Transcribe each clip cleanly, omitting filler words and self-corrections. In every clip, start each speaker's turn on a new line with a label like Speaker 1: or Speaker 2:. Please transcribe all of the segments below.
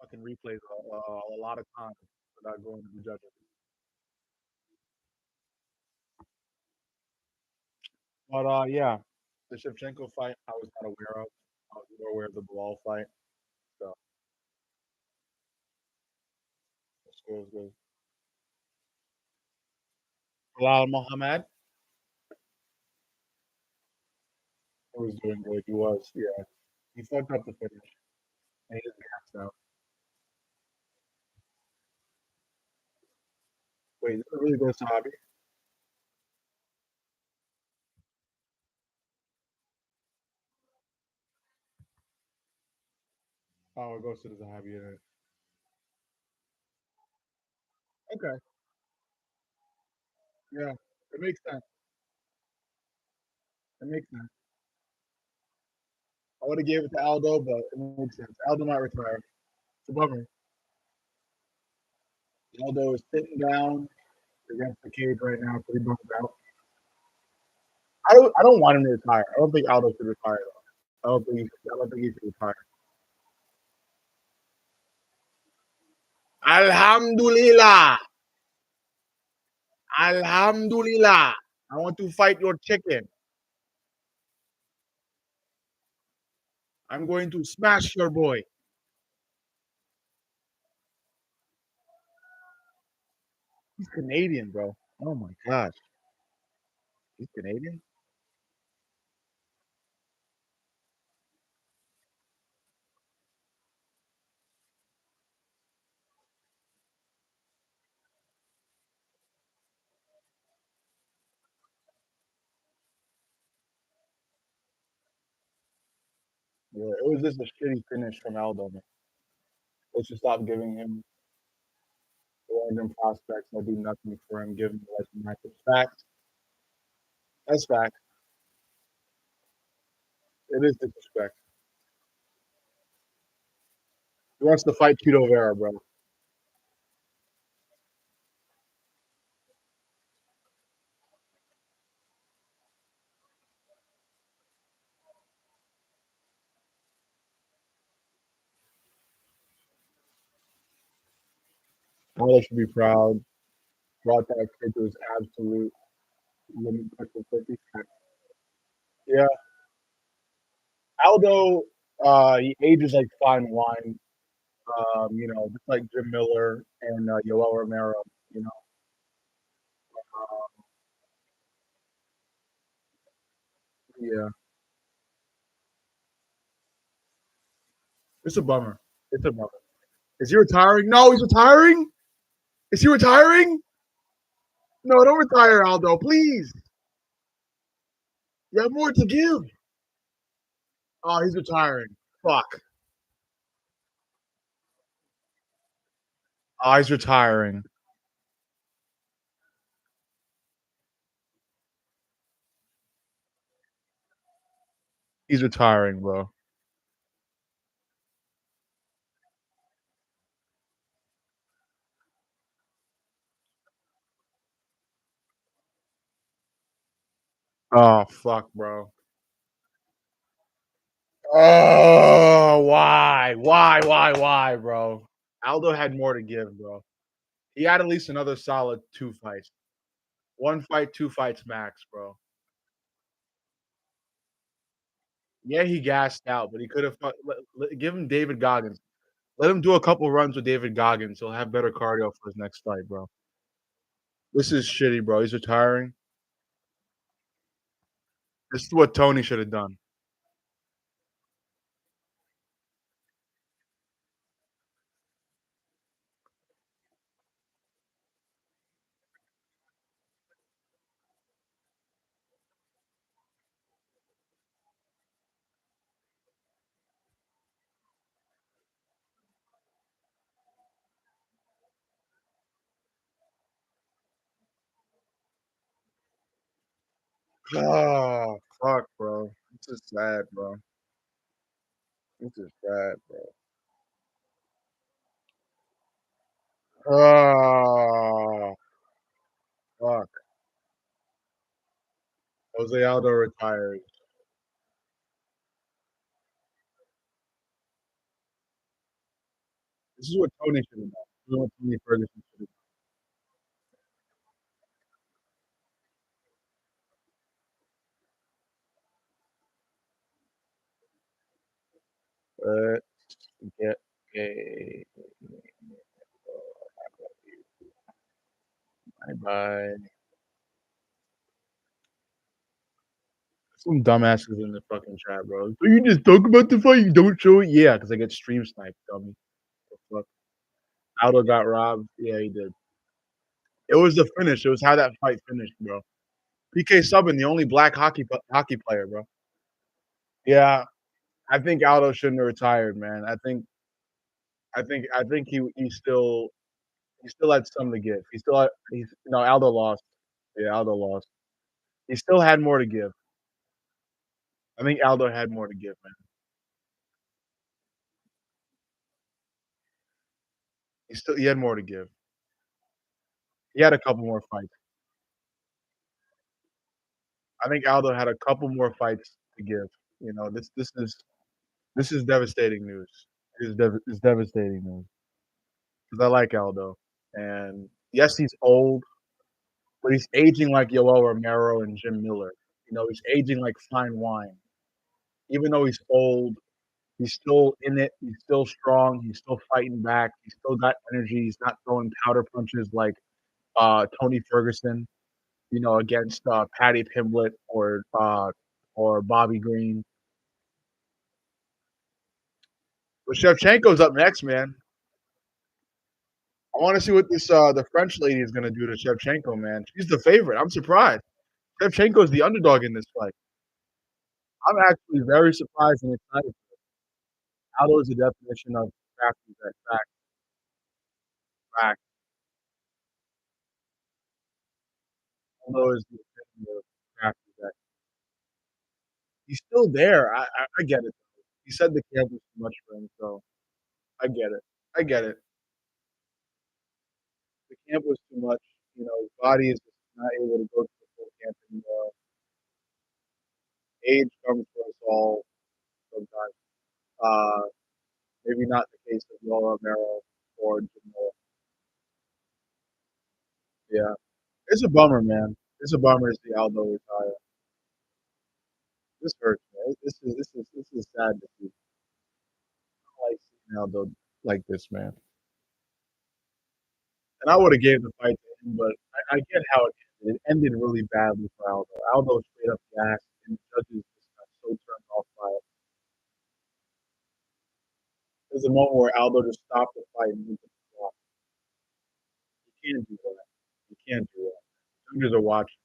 Speaker 1: fucking replays a lot of times without going to the judges. But yeah, the Shevchenko fight I was not aware of. I was more aware of the Bilal fight. So it's good. It's good. Bilal Muhammad was doing good. He was. Yeah, he fucked up the finish. And he just gassed out. Wait, this really goes to Hobby? Oh, it goes to the Zahabi in it. Okay. Yeah, it makes sense. It makes sense. I would have gave it to Aldo, but it makes sense. Aldo might retire. It's a bummer. Aldo is sitting down against the cage right now, so he bummed out. I don't want him to retire. I don't think Aldo should retire though. I don't think he should retire. Alhamdulillah. Alhamdulillah. I want to fight your chicken. I'm going to smash your boy. He's Canadian, bro. Oh my gosh. He's Canadian? Yeah, it was just a shitty finish from Aldo, man. They should stop giving him random prospects that do nothing for him, give him like matches. Fact. That's fact. It is disrespect. He wants to fight Cheeto Vera, bro. Aldo should be proud. Brought that kid to his absolute limit touch of 50. Yeah, Aldo, he ages like fine wine. Just like Jim Miller and Yoel Romero. You know, yeah, it's a bummer. It's a bummer. Is he retiring? No, he's retiring. Is he retiring? No, don't retire, Aldo, please. You have more to give. Oh, he's retiring. Fuck. Oh, he's retiring. He's retiring, bro. Oh fuck, bro. Oh, why? Why, bro? Aldo had more to give, bro. He had at least another solid 2 fights. One fight, 2 fights max, bro. Yeah, he gassed out, but he could have give him David Goggins. Let him do a couple runs with David Goggins. He'll have better cardio for his next fight, bro. This is shitty, bro. He's retiring. This is what Tony should have done. Oh, fuck, bro. This is sad, bro. This is sad, bro. Oh, fuck. Jose Aldo retires. This is what Tony should have done. This is what Tony Ferguson should have. Get a bye. Some dumbasses in the fucking chat, bro. So you just talk about the fight, you don't show it? Yeah, because I get stream sniped, dummy. The fuck? Aldo got robbed. Yeah, he did. It was the finish. It was how that fight finished, bro. PK Subban, the only black hockey player, bro. Yeah, I think Aldo shouldn't have retired, man. I think he still had something to give. He still had, Aldo lost. Yeah, Aldo lost. He still had more to give. I think Aldo had more to give, man. He had more to give. He had a couple more fights. I think Aldo had a couple more fights to give. This is devastating news. It's devastating news because I like Aldo, and yes, he's old, but he's aging like Yoel Romero and Jim Miller. He's aging like fine wine. Even though he's old, he's still in it. He's still strong. He's still fighting back. He's still got energy. He's not throwing powder punches like Tony Ferguson, against Patty Pimblett or Bobby Green. But Shevchenko's up next, man. I want to see what this the French lady is going to do to Shevchenko, man. She's the favorite. I'm surprised. Shevchenko's the underdog in this fight. I'm actually very surprised and excited. Aldo is the definition of crafty that fact. Aldo is the definition of crafty that. He's still there. I get it. He said the camp was too much for him, so I get it. I get it. The camp was too much. His body is just not able to go to the full camp anymore. Age comes for us all sometimes. Uh, maybe not the case of Yoel Romero or Jamil. Yeah, it's a bummer, man. It's a bummer to see Aldo retire. This hurts, man. This is sad to see. I don't like seeing Aldo like this, man. And I would have gave the fight to him, but I get how it ended. It ended really badly for Aldo. Aldo straight up gassed, and the judges just got so turned off by it. There's a moment where Aldo just stopped the fight and moved to the block. You can't do that. You can't do that. Judges are watching.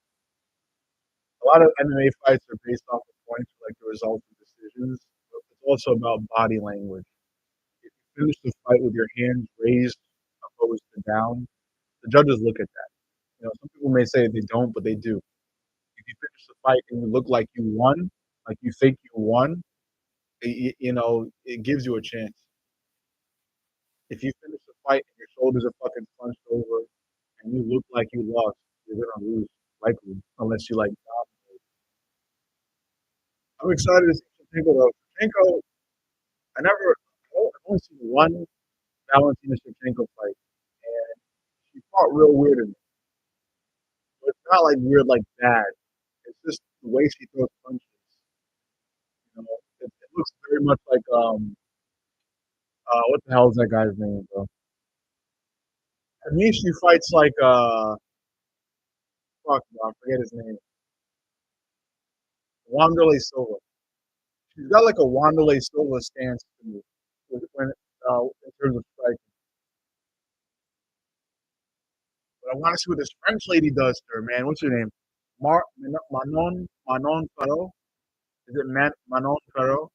Speaker 1: A lot of MMA fights are based off of points, like the results of decisions. But it's also about body language. If you finish the fight with your hands raised opposed to down, the judges look at that. Some people may say they don't, but they do. If you finish the fight and you look like you won, like you think you won, it gives you a chance. If you finish the fight and your shoulders are fucking punched over and you look like you lost, you're gonna lose likely, unless you like dominate. I'm excited to see Shevchenko though. Shevchenko, I've only seen one Valentina Shevchenko fight, and she fought real weird in it. But it's not like weird like bad. It's just the way she throws punches. It looks very much like what the hell is that guy's name, bro? To me, she fights like fuck, bro, I forget his name. Wanderlei Silva. She's got like a Wanderlei Silva stance to me in terms of striking. But I want to see what this French lady does to her, man. What's her name? Manon Farrow. Is it Manon Farrow?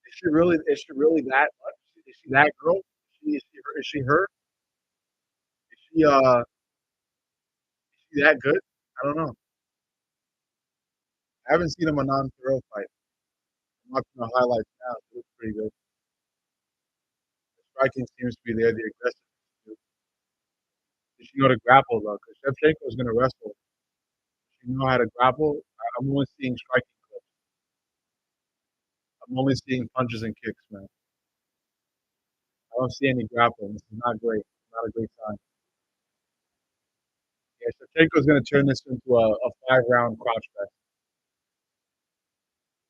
Speaker 1: Is she really that much? Is she that girl? Is she her? Is she that good? I don't know. I haven't seen a Manon Farrow fight. I'm watching the highlights now. It looks pretty good. The striking seems to be there. The aggressiveness. Does she know how to grapple though? Because Shevchenko is going to wrestle. Does she know how to grapple? I'm only seeing striking clips. I'm only seeing punches and kicks, man. I don't see any grappling. This is not great. Not a great sign. Yeah, Shevchenko's gonna turn this into a 5 round crotch fest.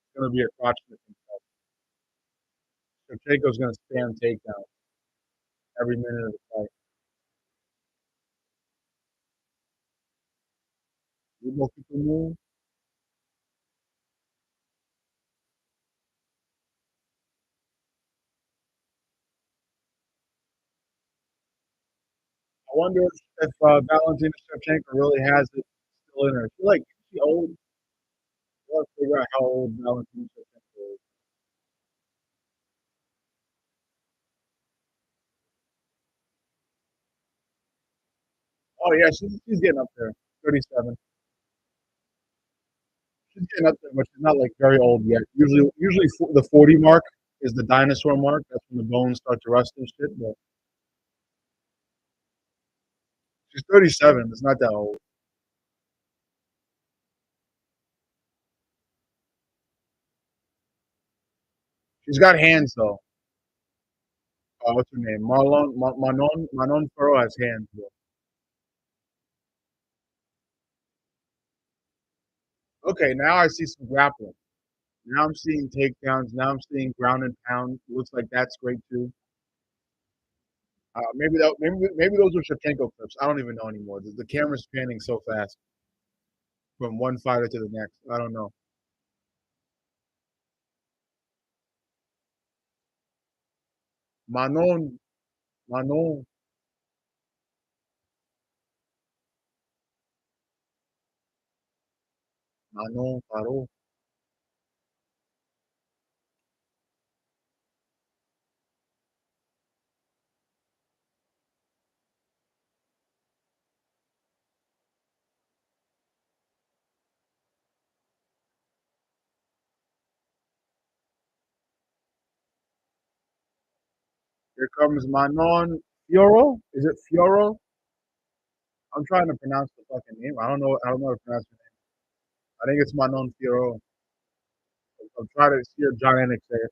Speaker 1: It's gonna be a crotch fest. Shevchenko's gonna spam takedown every minute of the fight. Move. I wonder if Valentina Shevchenko really has it still in her. I feel like she old. Let's figure out how old Valentina Shevchenko is. Oh yeah, she's getting up there. 37. She's getting up there, but she's not like very old yet. Usually the 40 mark is the dinosaur mark. That's when the bones start to rust and shit. But she's 37. It's not that old. She's got hands though. What's her name? Manon Ferro has hands though. Okay, now I see some grappling. Now I'm seeing takedowns. Now I'm seeing ground and pound. Looks like that's great too. Maybe those are Shevchenko clips. I don't even know anymore. The camera's panning so fast from one fighter to the next. I don't know. Manon, Manon, Manon Faro. Here comes Manon Fioro. Is it Fioro? I'm trying to pronounce the fucking name. I don't know. I don't know how to pronounce it. I think it's Manon Fioro. I'm trying to hear John Anik say it.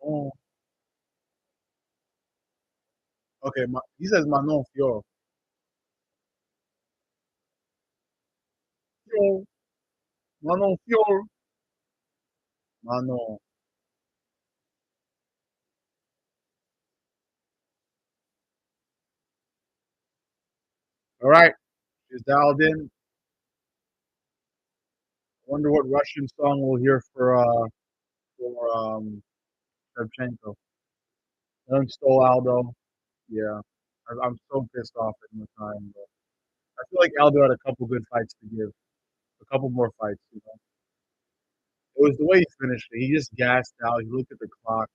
Speaker 1: Manon. Okay, he says Manon Fioro. Fioro. Manon Fioro. Manon. All right, she's dialed in. Wonder what Russian song we'll hear for Shevchenko. Young stole Aldo. Yeah, I'm so pissed off at the time. But I feel like Aldo had a couple good fights to give. A couple more fights. You know, it was the way he finished it. He just gassed out. He looked at the clock.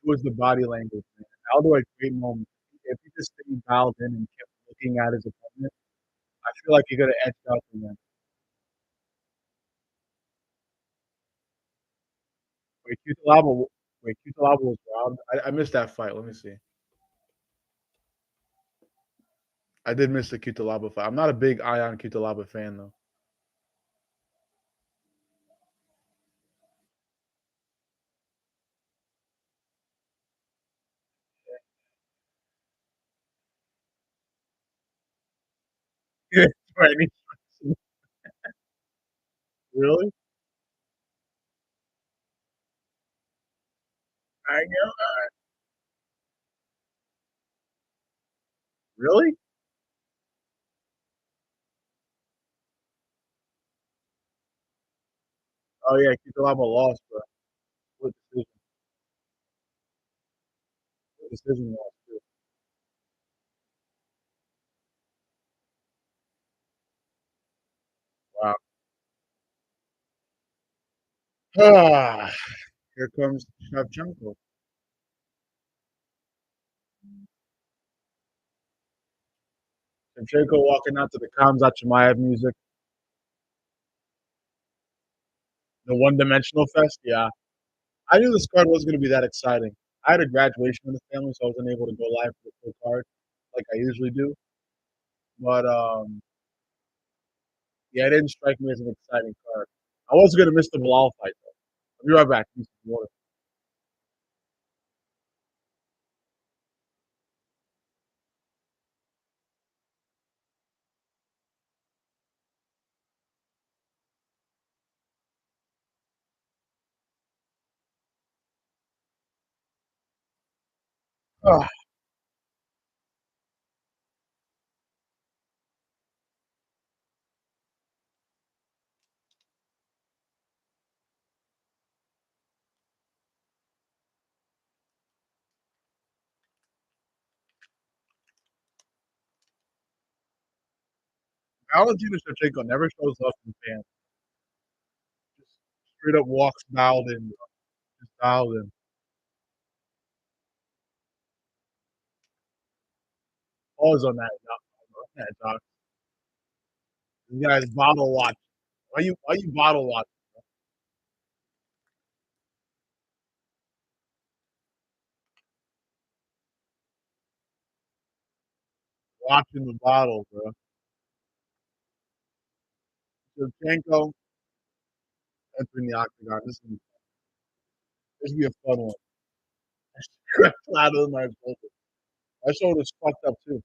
Speaker 1: It was the body language, man. Aldo had great moments. If he just stayed dialed in and kept looking at his opponent, I feel like he could have edged out the win. Wait, Cutelaba. Wait, Cutelaba was robbed. I missed that fight. Let me see. I did miss the Cutelaba fight. I'm not a big Ion Cutelaba fan though. Yeah, right. Really? I know. Really? Oh yeah, Cutelaba lost, bro. Split decision loss too. Wow. Ah, here comes Shevchenko. Shevchenko walking out to the Kamzat Chimaev music. The one-dimensional fest. Yeah, I knew this card wasn't going to be that exciting. I had a graduation in the family, so I wasn't able to go live for the full card. like I usually do. But yeah, it didn't strike me as an exciting card. I was gonna miss the Bilal fight though. I'll be right back. Need some water. Ah, Valentina Shevchenko never shows up in fans. Just straight up walks dialed in, bro. Just dialed in. Pause on that, doc. You guys bottle watch. Why you bottle watch? Watching the bottle, bro. Shevchenko entering the octagon. This will be a fun one. Flat on my shoulder. My shoulder's fucked up too.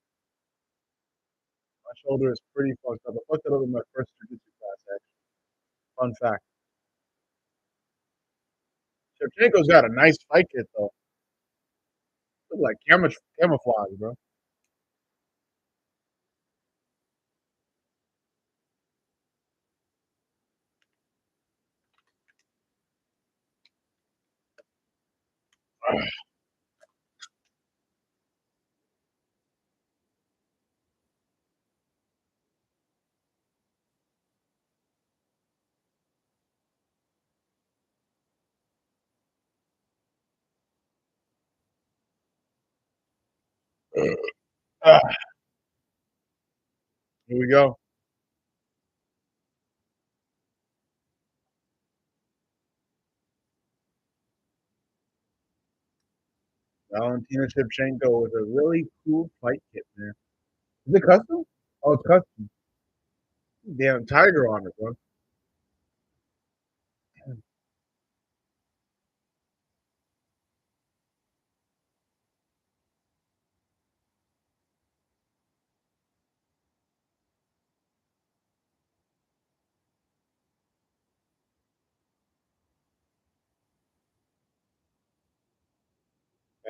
Speaker 1: My shoulder is pretty fucked up. I fucked it up in my first jiu-jitsu class, actually. Fun fact. Shevchenko's got a nice fight kit though. Look like camouflage, bro. Ah, here we go. Valentina Shevchenko with a really cool fight kit, man. Is it custom? Oh, it's custom. Damn tiger on it, bro.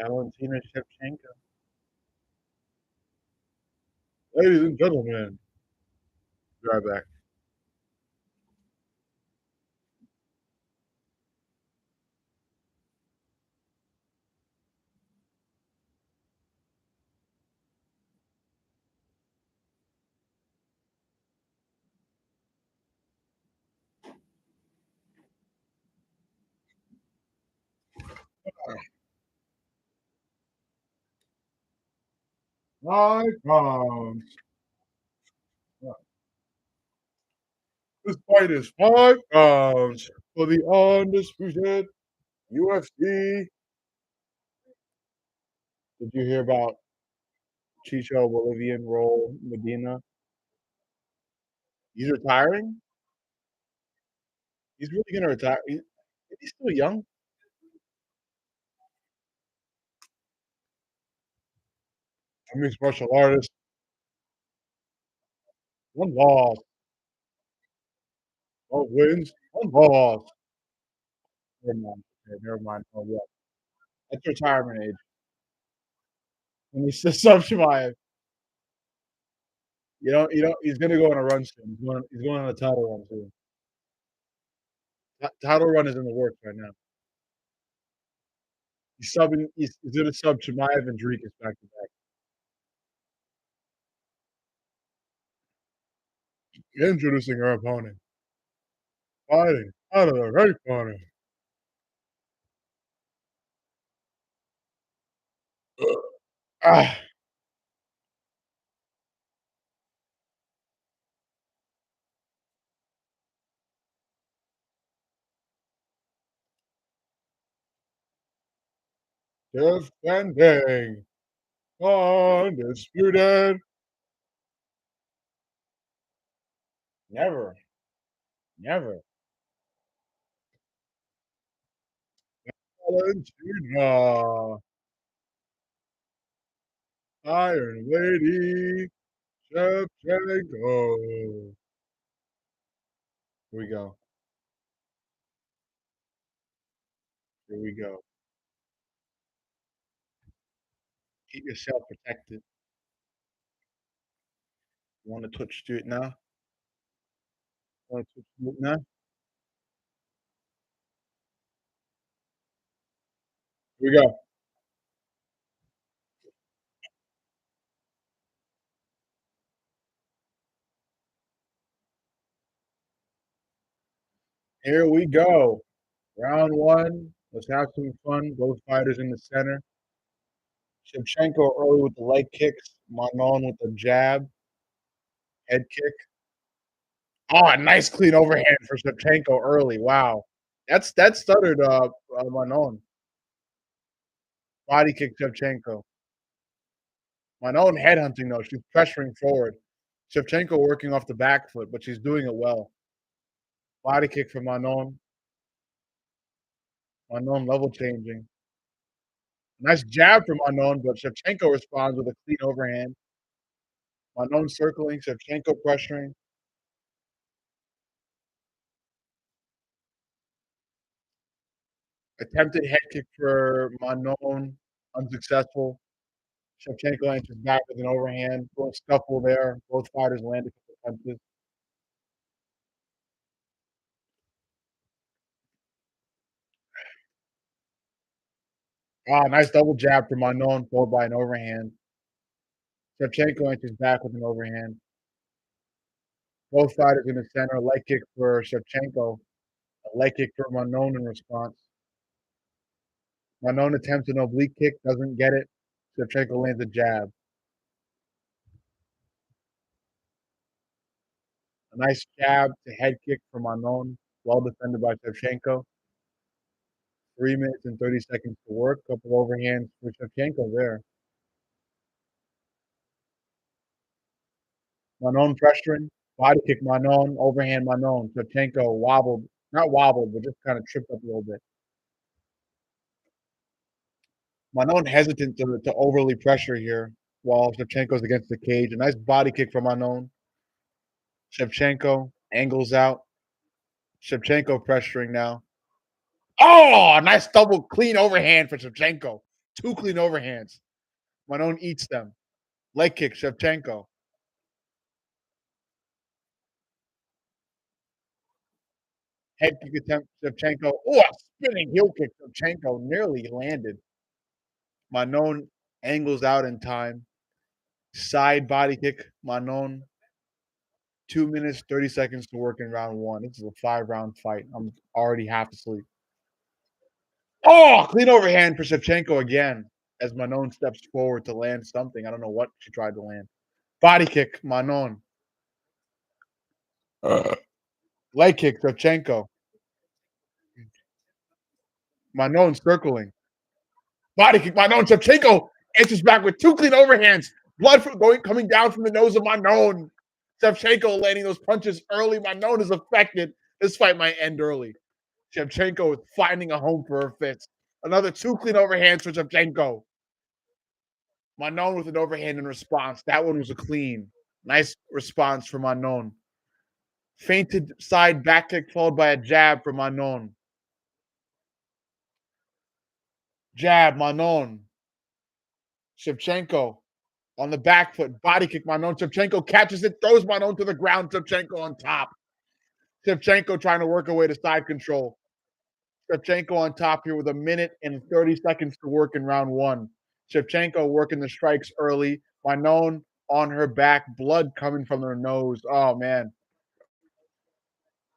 Speaker 1: Valentina Shevchenko. Ladies and gentlemen, be right back. My God. This fight is 5 rounds for the undisputed UFC. Did you hear about Chicho Bolivian Roll Medina? He's retiring. He's really gonna retire. He's still young. A mixed martial artist. One loss. 12 wins. One loss. Never mind. Okay, never mind. Oh yeah, that's retirement age. And he's still sub Shemaev. He's gonna go on a run soon. He's going on a title run soon. Title run is in the works right now. He's subbing. He's gonna sub Shemaev and Dricus back to back. Introducing our opponent, fighting out of the right corner. Ah, defending Undisputed. Never. Never. Valentina. Iron Lady. Shevchenko. Here we go. Here we go. Keep yourself protected. You want to Twitch do it now? Want to Twitch do it now? Here we go. Here we go. Round one. Let's have some fun. Both fighters in the center. Shevchenko early with the leg kicks. Manon with the jab, head kick. Oh, nice clean overhand for Shevchenko early. Wow. That stuttered Manon. Body kick Shevchenko. Manon headhunting though. She's pressuring forward. Shevchenko working off the back foot, but she's doing it well. Body kick from Manon. Manon level changing. Nice jab from Manon, but Shevchenko responds with a clean overhand. Manon circling, Shevchenko pressuring. Attempted head kick for Manon, unsuccessful. Shevchenko enters back with an overhand. Little scuffle there. Both fighters land a couple punches. Ah, nice double jab from Manon, followed by an overhand. Shevchenko enters back with an overhand. Both fighters in the center. Leg kick for Shevchenko. A leg kick for Manon in response. Manon attempts an oblique kick, doesn't get it. Shevchenko lands a jab. A nice jab to head kick for Manon. Well defended by Shevchenko. 3 minutes and 30 seconds to work. Couple overhands for Shevchenko there. Manon pressuring. Body kick Manon. Overhand Manon. Shevchenko wobbled. Not wobbled, but just kind of tripped up a little bit. Manon hesitant to overly pressure here while Shevchenko's against the cage. A nice body kick from Manon. Shevchenko angles out. Shevchenko pressuring now. Oh, nice double clean overhand for Shevchenko. Two clean overhands. Manon eats them. Leg kick, Shevchenko. Head kick attempt, Shevchenko. Oh, a spinning heel kick, Shevchenko nearly landed. Manon angles out in time. Side body kick, Manon. 2 minutes, 30 seconds to work in round one. This is a 5-round fight. I'm already half asleep. Oh, clean overhand for Shevchenko again as Manon steps forward to land something. I don't know what she tried to land. Body kick, Manon. Leg kick, Shevchenko. Manon circling. Body kick, Manon. Shevchenko answers back with two clean overhands. Blood coming down from the nose of Manon. Shevchenko landing those punches early. Manon is affected. This fight might end early. Shevchenko is finding a home for her fists. Another two clean overhands for Shevchenko. Manon with an overhand in response. That one was a clean. Nice response from Manon. Feinted side back kick followed by a jab from Manon. Jab, Manon. Shevchenko on the back foot. Body kick, Manon. Shevchenko catches it, throws Manon to the ground. Shevchenko on top. Shevchenko trying to work her way to side control. Shevchenko on top here with 1 minute and 30 seconds to work in round one. Shevchenko working the strikes early. Manon on her back, blood coming from her nose. Oh, man.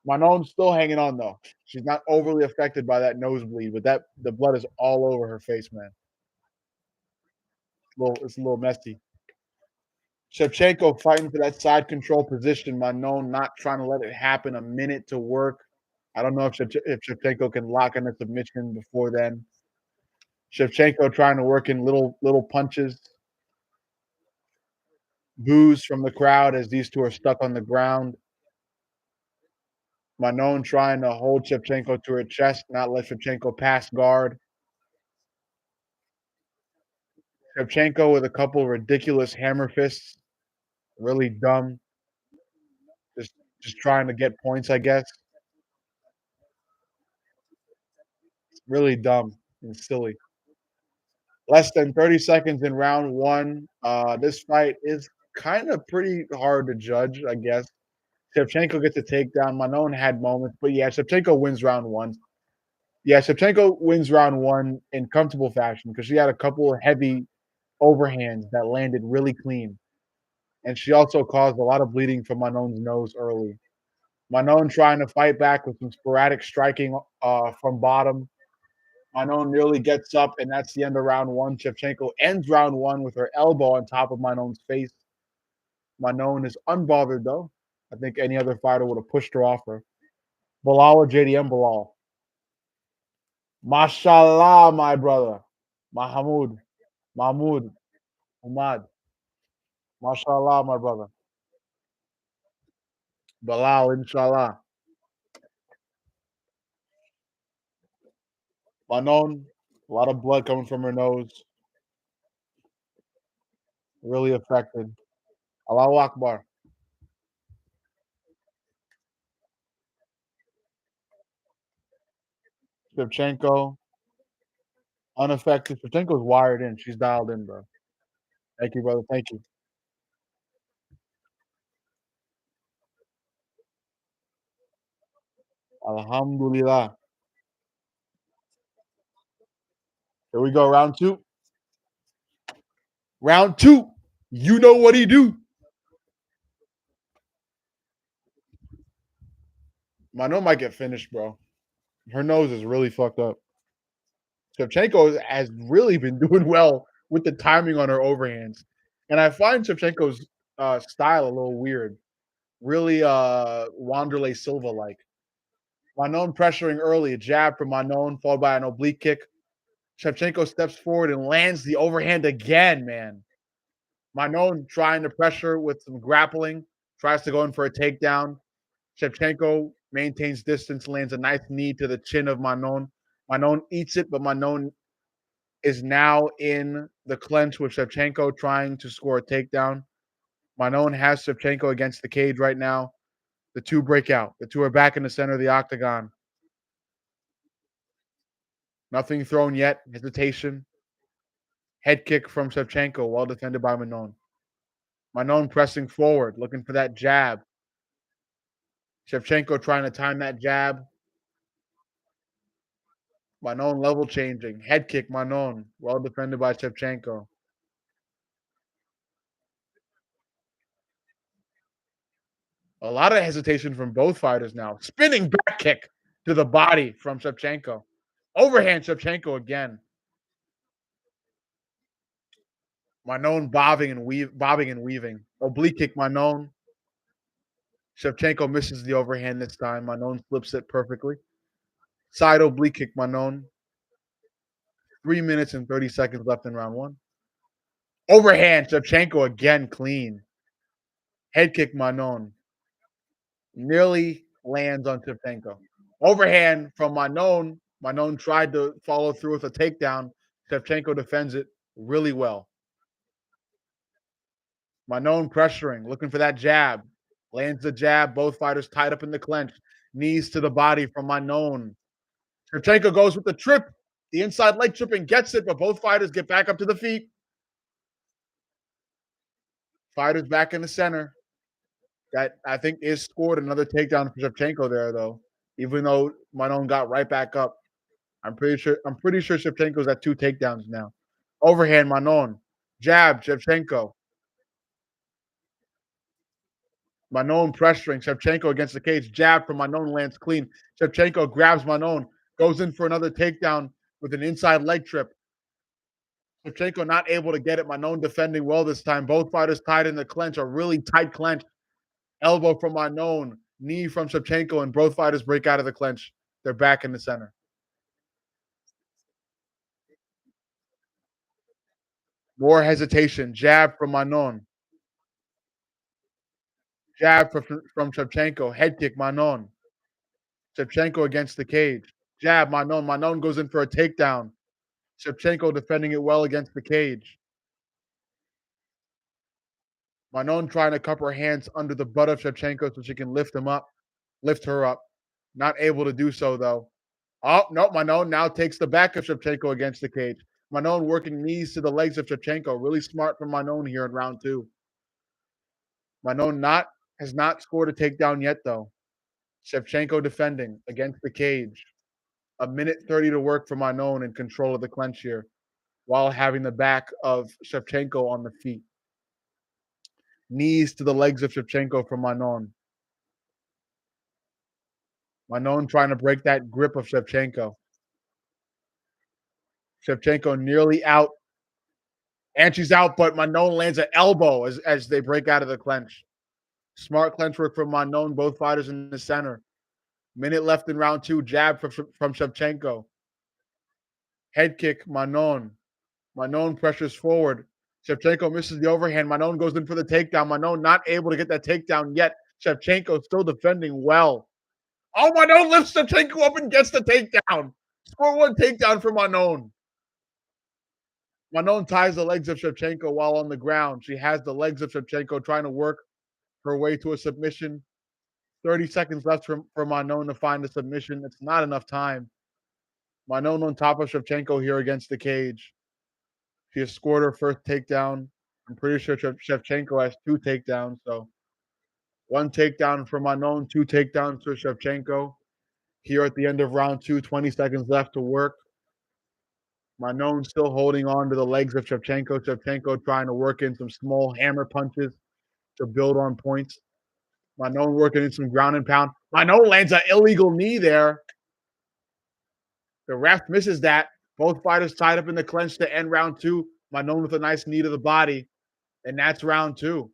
Speaker 1: Manon's still hanging on, though. She's not overly affected by that nosebleed, but the blood is all over her face, man. It's a little messy. Shevchenko fighting for that side control position. Manon not trying to let it happen. 1 minute to work. I don't know if Shevchenko can lock in a submission before then. Shevchenko trying to work in little punches. Boos from the crowd as these two are stuck on the ground. Manon trying to hold Shevchenko to her chest, not let Shevchenko pass guard. Shevchenko with a couple of ridiculous hammer fists, really dumb. Just just trying to get points, I guess. Really dumb and silly. Less than 30 seconds in round one. This fight is kind of pretty hard to judge, I guess. Shevchenko gets a takedown. Manon had moments, but yeah, Shevchenko wins round one. Yeah, Shevchenko wins round one in comfortable fashion because she had a couple of heavy overhands that landed really clean. And she also caused a lot of bleeding from Manon's nose early. Manon trying to fight back with some sporadic striking from bottom. Manon nearly gets up, and that's the end of round one. Shevchenko ends round one with her elbow on top of Manon's face. Manon is unbothered, though. I think any other fighter would have pushed her off her. Bilal or JDM Bilal? Mashallah, my brother. Mahmoud. Mahmoud. Ahmad. Mashallah, my brother. Bilal, inshallah. Manon, a lot of blood coming from her nose. Really affected. Allahu Akbar. Shevchenko, unaffected. Shevchenko's wired in. She's dialed in, bro. Thank you, brother. Thank you. Alhamdulillah. Here we go. Round two. Round two. You know what he do. Manon might get finished, bro. Her nose is really fucked up. Shevchenko has really been doing well with the timing on her overhands. And I find Shevchenko's style a little weird. Really Wanderlei Silva like. Manon pressuring early, a jab from Manon, followed by an oblique kick. Shevchenko steps forward and lands the overhand again, man. Manon trying to pressure with some grappling, tries to go in for a takedown. Shevchenko maintains distance, lands a nice knee to the chin of Manon. Manon eats it, but Manon is now in the clinch with Shevchenko trying to score a takedown. Manon has Shevchenko against the cage right now. The two break out. The two are back in the center of the octagon. Nothing thrown yet. Hesitation. Head kick from Shevchenko, well defended by Manon. Manon pressing forward, looking for that jab. Shevchenko trying to time that jab. Manon level changing. Head kick, Manon. Well defended by Shevchenko. A lot of hesitation from both fighters now. Spinning back kick to the body from Shevchenko. Overhand Shevchenko again. Manon bobbing and weaving. Oblique kick, Manon. Shevchenko misses the overhand this time. Manon flips it perfectly. Side oblique kick, Manon. 3 minutes and 30 seconds left in round one. Overhand, Shevchenko again clean. Head kick, Manon. Nearly lands on Shevchenko. Overhand from Manon. Manon tried to follow through with a takedown. Shevchenko defends it really well. Manon pressuring, looking for that jab. Lands the jab. Both fighters tied up in the clinch. Knees to the body from Manon. Shevchenko goes with the trip. The inside leg trip and gets it, but both fighters get back up to the feet. Fighters back in the center. That I think is scored another takedown for Shevchenko there, though. Even though Manon got right back up. I'm pretty sure Shevchenko's at two takedowns now. Overhand Manon. Jab, Shevchenko. Manon pressuring Shevchenko against the cage. Jab from Manon lands clean. Shevchenko grabs Manon, goes in for another takedown with an inside leg trip. Shevchenko not able to get it. Manon defending well this time. Both fighters tied in the clinch, a really tight clinch. Elbow from Manon, knee from Shevchenko, and both fighters break out of the clinch. They're back in the center. More hesitation. Jab from Manon. Jab from Shevchenko. Head kick, Manon. Shevchenko against the cage. Jab, Manon. Manon goes in for a takedown. Shevchenko defending it well against the cage. Manon trying to cup her hands under the butt of Shevchenko so she can lift her up. Not able to do so though. Oh no, Manon now takes the back of Shevchenko against the cage. Manon working knees to the legs of Shevchenko. Really smart from Manon here in round two. Manon has not scored a takedown yet though. Shevchenko defending against the cage. A minute 30 to work for Manon in control of the clinch here while having the back of Shevchenko on the feet. Knees to the legs of Shevchenko from Manon. Manon trying to break that grip of Shevchenko. Shevchenko nearly out. And she's out, but Manon lands an elbow as they break out of the clinch. Smart clinch work from Manon, both fighters in the center. Minute left in round two. Jab from Shevchenko. Head kick, Manon. Manon pressures forward. Shevchenko misses the overhand. Manon goes in for the takedown. Manon not able to get that takedown yet. Shevchenko still defending well. Oh, Manon lifts Shevchenko up and gets the takedown. Score one takedown for Manon. Manon ties the legs of Shevchenko while on the ground. She has the legs of Shevchenko trying to work her way to a submission. 30 seconds left for Manon to find the submission. It's not enough time. Manon on top of Shevchenko here against the cage. She has scored her first takedown. I'm pretty sure Shevchenko has two takedowns. So one takedown for Manon, two takedowns for Shevchenko. Here at the end of round two, 20 seconds left to work. Manon still holding on to the legs of Shevchenko. Shevchenko trying to work in some small hammer punches to build on points. Manon working in some ground and pound. Manon lands an illegal knee there. The ref misses that. Both fighters tied up in the clinch to end round two. Manon with a nice knee to the body. And that's round two.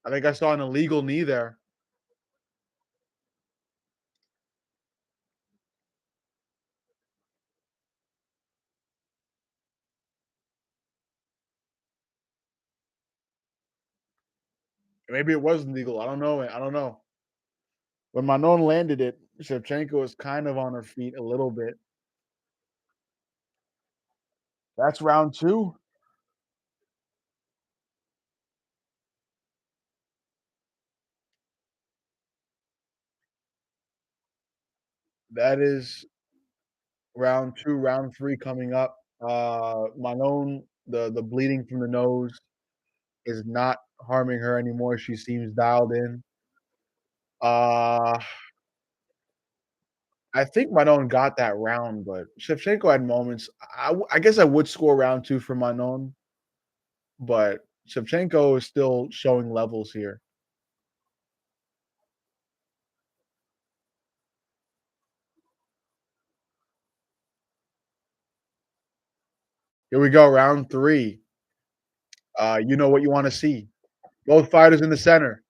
Speaker 1: I think I saw an illegal knee there. Maybe it wasn't legal. I don't know. I don't know. When Manon landed it, Shevchenko was kind of on her feet a little bit. That's round two. That is round two. Round three coming up. Manon, the bleeding from the nose is not harming her anymore. She seems dialed in. Uh, I think Manon got that round, but Shevchenko had moments. I guess I would score round two for Manon, but Shevchenko is still showing levels here. Here we go, round three. You know what you want to see. Both fighters in the center.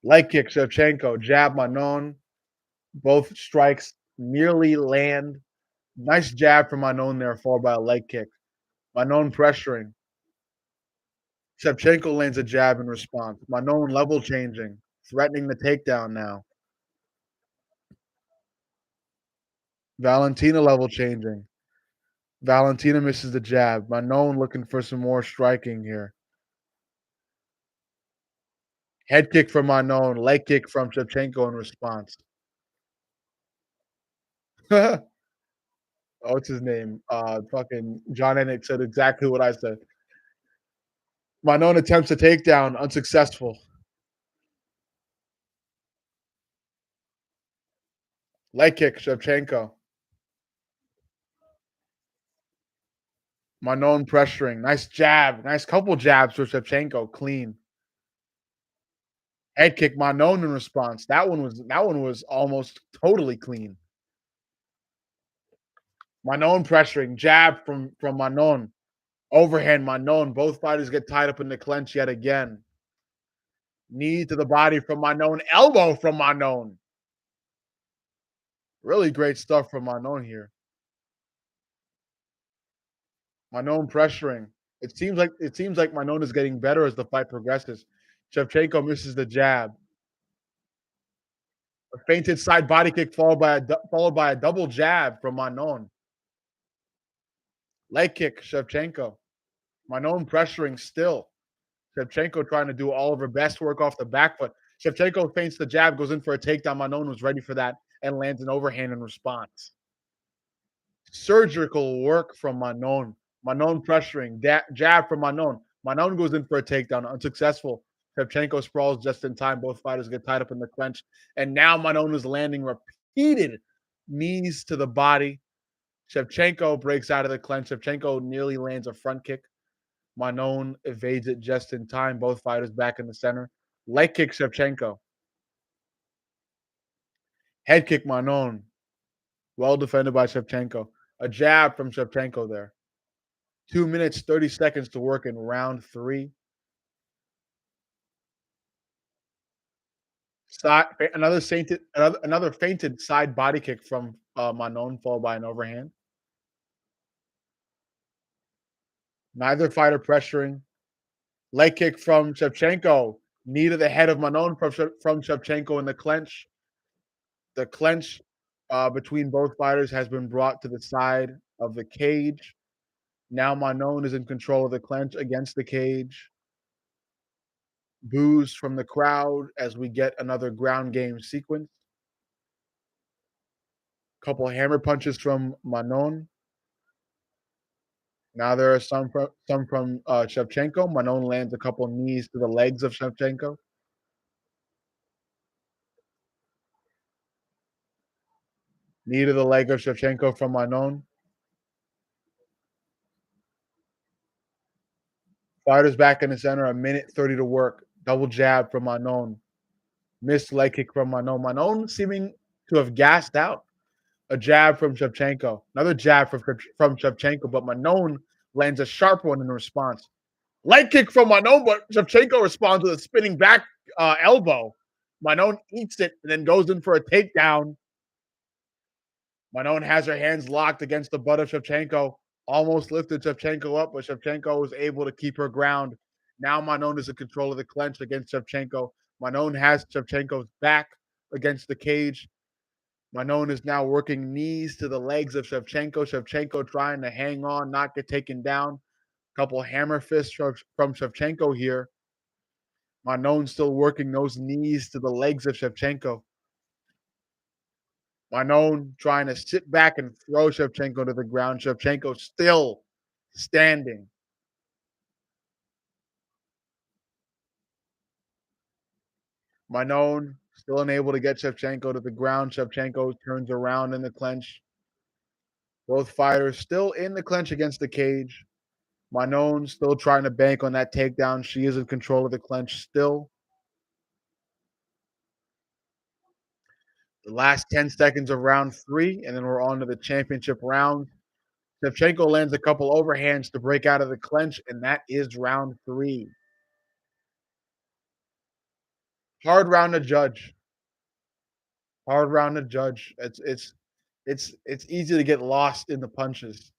Speaker 1: Leg kick, Shevchenko. Jab, Manon. Both strikes nearly land. Nice jab from Manon there, followed by a leg kick. Manon pressuring. Shevchenko lands a jab in response. Manon level changing, threatening the takedown now. Valentina level changing. Valentina misses the jab. Manon looking for some more striking here. Head kick from Manon, leg kick from Shevchenko in response. What's his name? Fucking John Ennick said exactly what I said. Manon attempts a takedown, unsuccessful. Leg kick, Shevchenko. Manon pressuring. Nice jab. Nice couple jabs for Shevchenko. Clean. Head kick, Manon in response. That one was almost totally clean. Manon pressuring. Jab from Manon. Overhand Manon. Both fighters get tied up in the clinch yet again. Knee to the body from Manon. Elbow from Manon. Really great stuff from Manon here. Manon pressuring. It seems like Manon is getting better as the fight progresses. Shevchenko misses the jab. A feinted side body kick followed by a double jab from Manon. Leg kick, Shevchenko. Manon pressuring still. Shevchenko trying to do all of her best work off the back foot. Shevchenko feints the jab, goes in for a takedown. Manon was ready for that and lands an overhand in response. Surgical work from Manon. Manon pressuring. Jab from Manon. Manon goes in for a takedown. Unsuccessful. Shevchenko sprawls just in time. Both fighters get tied up in the clinch. And now Manon is landing repeated knees to the body. Shevchenko breaks out of the clinch. Shevchenko nearly lands a front kick. Manon evades it just in time. Both fighters back in the center. Leg kick Shevchenko. Head kick Manon. Well defended by Shevchenko. A jab from Shevchenko there. 2 minutes, 30 seconds to work in round three. Another feinted side body kick from Manon, followed by an overhand. Neither fighter pressuring. Leg kick from Shevchenko. Knee to the head of Manon from Shevchenko in the clinch. The clinch between both fighters has been brought to the side of the cage. Now Manon is in control of the clinch against the cage. Boos from the crowd as we get another ground game sequence. Couple hammer punches from Manon. Now there are some from Shevchenko. Manon lands a couple knees to the legs of Shevchenko. Knee to the leg of Shevchenko from Manon. Fighters back in the center, a minute 30 to work. Double jab from Manon. Missed leg kick from Manon. Manon seeming to have gassed out. A jab from Shevchenko. Another jab from Shevchenko, but Manon lands a sharp one in response. Leg kick from Manon, but Shevchenko responds with a spinning back elbow. Manon eats it and then goes in for a takedown. Manon has her hands locked against the butt of Shevchenko. Almost lifted Shevchenko up, but Shevchenko was able to keep her ground. Now Manon is in control of the clinch against Shevchenko. Manon has Shevchenko's back against the cage. Manon is now working knees to the legs of Shevchenko. Shevchenko trying to hang on, not get taken down. Couple hammer fists from Shevchenko here. Manon still working those knees to the legs of Shevchenko. Manon trying to sit back and throw Shevchenko to the ground. Shevchenko still standing. Manon still unable to get Shevchenko to the ground. Shevchenko turns around in the clinch. Both fighters still in the clinch against the cage. Manon still trying to bank on that takedown. She is in control of the clinch still. The last 10 seconds of round three, and then we're on to the championship round. Shevchenko lands a couple overhands to break out of the clinch, and that is round three. Hard round to judge. Hard round to judge. It's easy to get lost in the punches.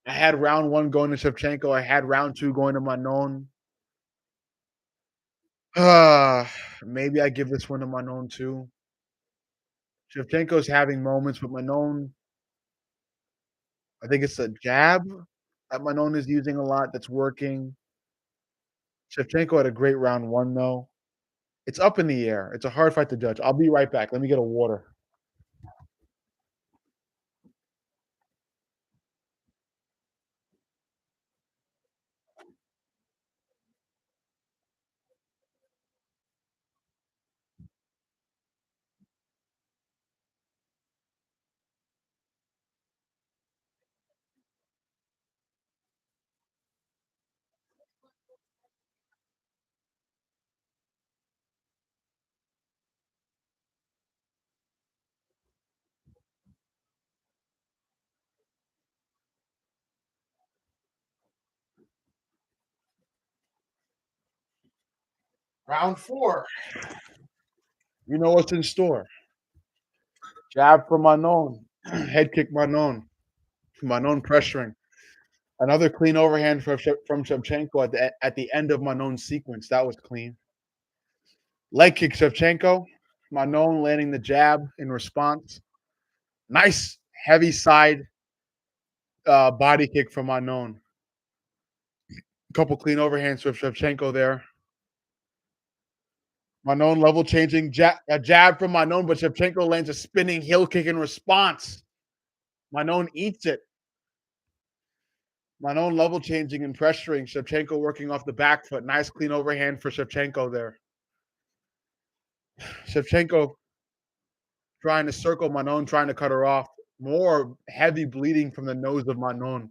Speaker 1: I had round one going to Shevchenko. I had round two going to Manon. Maybe I give this one to Manon too. Shevchenko's having moments, but Manon, I think it's a jab that Manon is using a lot that's working. Shevchenko had a great round one though. It's up in the air. It's a hard fight to judge. I'll be right back. Let me get a water. Round four. You know what's in store. Jab for Manon. Head kick Manon. Manon pressuring. Another clean overhand from Shevchenko at the end of Manon's sequence. That was clean. Leg kick Shevchenko. Manon landing the jab in response. Nice heavy side body kick from Manon. Couple clean overhands from Shevchenko there. Manon level changing a jab from Manon, but Shevchenko lands a spinning heel kick in response. Manon eats it. Manon level changing and pressuring. Shevchenko working off the back foot. Nice clean overhand for Shevchenko there. Shevchenko trying to circle Manon, trying to cut her off. More heavy bleeding from the nose of Manon.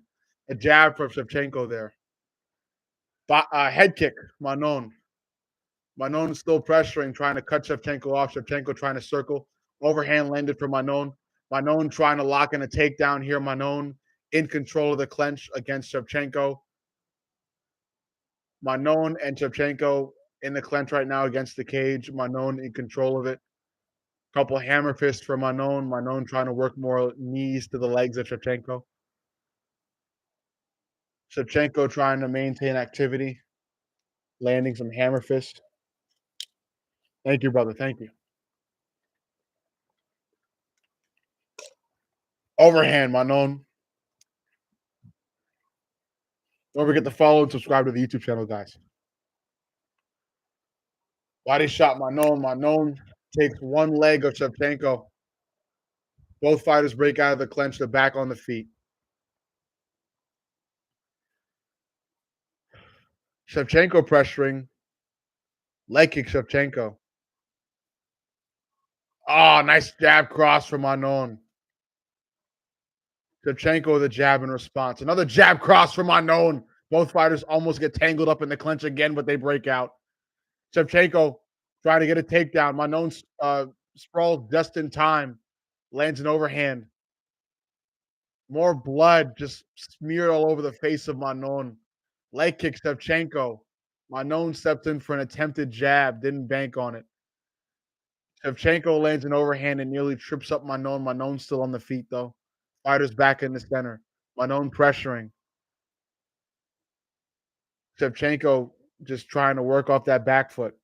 Speaker 1: A jab from Shevchenko there. Head kick, Manon. Manon still pressuring, trying to cut Shevchenko off. Shevchenko trying to circle. Overhand landed for Manon. Manon trying to lock in a takedown here. Manon in control of the clinch against Shevchenko. Manon and Shevchenko in the clinch right now against the cage. Manon in control of it. Couple hammer fists for Manon. Manon trying to work more knees to the legs of Shevchenko. Shevchenko trying to maintain activity. Landing some hammer fists. Thank you, brother. Thank you. Overhand, Manon. Don't forget to follow and subscribe to the YouTube channel, guys. Body shot, Manon. Manon takes one leg of Shevchenko. Both fighters break out of the clinch. They're back on the feet. Shevchenko pressuring. Leg kick Shevchenko. Oh, nice jab cross from Manon. Shevchenko with a jab in response. Another jab cross from Manon. Both fighters almost get tangled up in the clinch again, but they break out. Shevchenko trying to get a takedown. Manon sprawls just in time. Lands an overhand. More blood just smeared all over the face of Manon. Leg kick Shevchenko. Manon stepped in for an attempted jab. Didn't bank on it. Shevchenko lands an overhand and nearly trips up Manon. Manon's still on the feet, though. Fighters back in the center. Manon pressuring. Shevchenko just trying to work off that back foot.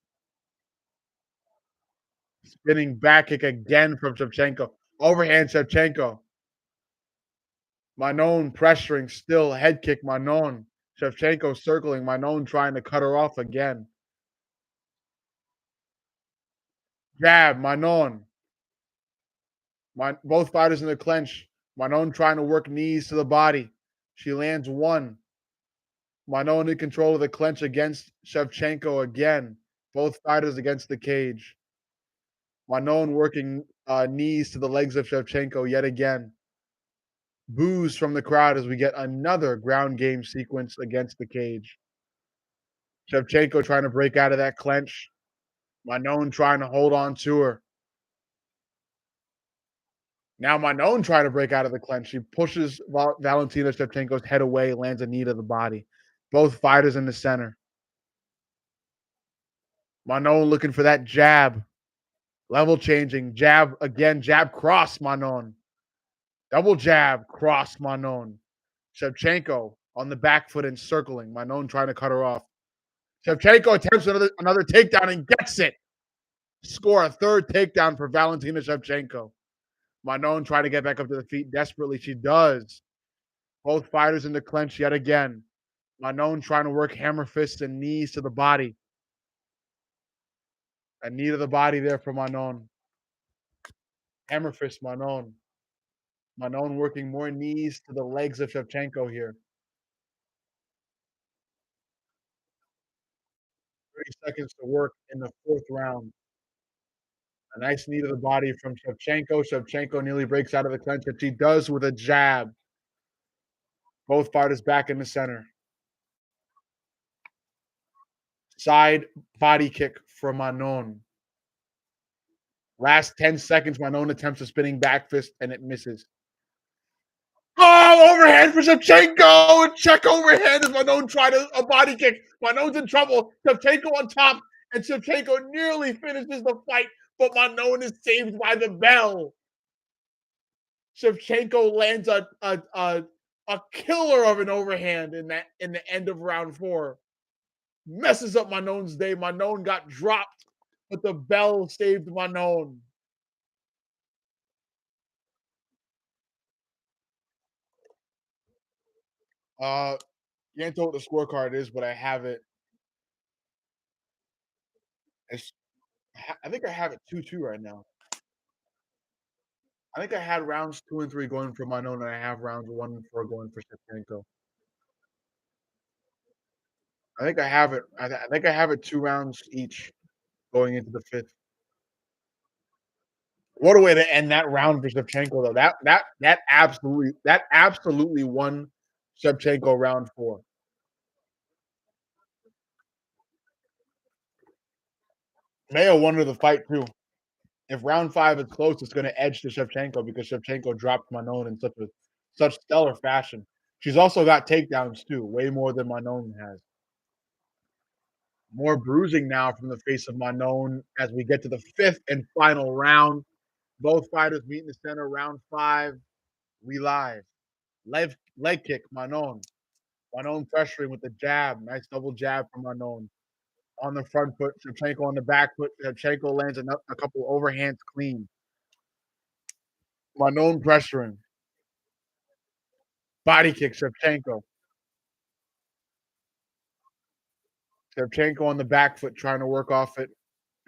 Speaker 1: Spinning back kick again from Shevchenko. Overhand Shevchenko. Manon pressuring still. Head kick Manon. Shevchenko circling. Manon trying to cut her off again. Jab Manon. Both fighters in the clinch. Manon trying to work knees to the body. She lands one. Manon in control of the clinch against Shevchenko again. Both fighters against the cage. Manon working knees to the legs of Shevchenko yet again. Boos from the crowd as we get another ground game sequence against the cage. Shevchenko trying to break out of that clinch. Manon trying to hold on to her. Now Manon trying to break out of the clinch. She pushes Valentina Shevchenko's head away, lands a knee to the body. Both fighters in the center. Manon looking for that jab. Level changing. Jab again. Jab cross Manon. Double jab cross Manon. Shevchenko on the back foot and circling. Manon trying to cut her off. Shevchenko attempts another takedown and gets it. Score a third takedown for Valentina Shevchenko. Manon trying to get back up to the feet desperately. She does. Both fighters in the clinch yet again. Manon trying to work hammer fists and knees to the body. A knee to the body there for Manon. Hammer fist Manon. Manon working more knees to the legs of Shevchenko here. 30 seconds to work in the fourth round. A nice knee to the body from Shevchenko. Shevchenko nearly breaks out of the clinch, but she does with a jab. Both fighters back in the center. Side body kick from Manon. Last 10 seconds, Manon attempts a spinning back fist, and it misses. Oh, overhand for Shevchenko! And check overhand as Manon tried a body kick. Manon's in trouble. Shevchenko on top, and Shevchenko nearly finishes the fight, but Manon is saved by the bell. Shevchenko lands a a killer of an overhand in the end of round 4. Messes up my known's day. My known got dropped, but the bell saved my known. Uh, can't tell what the scorecard is, but I have it. It's, I think I have it 2-2 right now. I think I had rounds 2 and 3 going for my known, and I have rounds 1 and 4 going for Shevchenko. I think I have it. I think I have it 2 rounds each going into the 5th. What a way to end that round for Shevchenko, though. That absolutely won Shevchenko round 4. Mayo wanted the fight too. If round 5 is close, it's going to edge to Shevchenko because Shevchenko dropped Manon in such stellar fashion. She's also got takedowns too, way more than Manon has. More bruising now from the face of Manon as we get to the 5th and final round. Both fighters meet in the center. Round 5, we live. Leg kick, Manon. Manon pressuring with the jab. Nice double jab from Manon. On the front foot, Shevchenko on the back foot. Shevchenko lands a couple overhands clean. Manon pressuring. Body kick, Shevchenko. Shevchenko on the back foot trying to work off it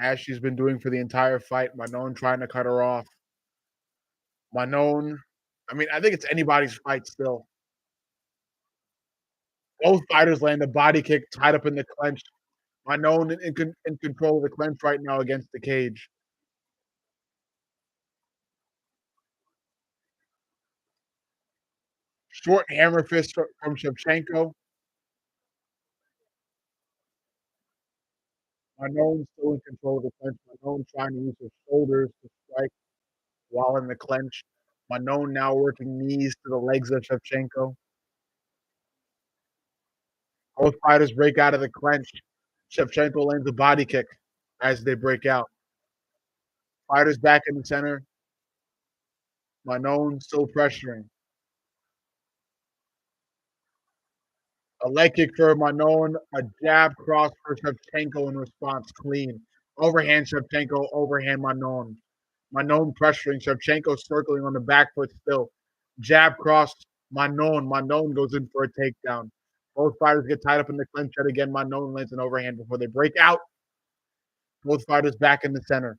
Speaker 1: as she's been doing for the entire fight. Manon trying to cut her off. Manon, I mean, I think it's anybody's fight still. Both fighters land a body kick tied up in the clinch. Manon in control of the clinch right now against the cage. Short hammer fist from Shevchenko. Manon still in control of the clinch. Manon trying to use her shoulders to strike while in the clinch. Manon now working knees to the legs of Shevchenko. Both fighters break out of the clinch. Shevchenko lands a body kick as they break out. Fighters back in the center. Manon still pressuring. A leg kick for Manon. A jab cross for Shevchenko in response. Clean. Overhand Shevchenko. Overhand Manon. Manon pressuring. Shevchenko circling on the back foot still. Jab cross. Manon. Manon goes in for a takedown. Both fighters get tied up in the clinch yet again. Manon lands an overhand before they break out. Both fighters back in the center.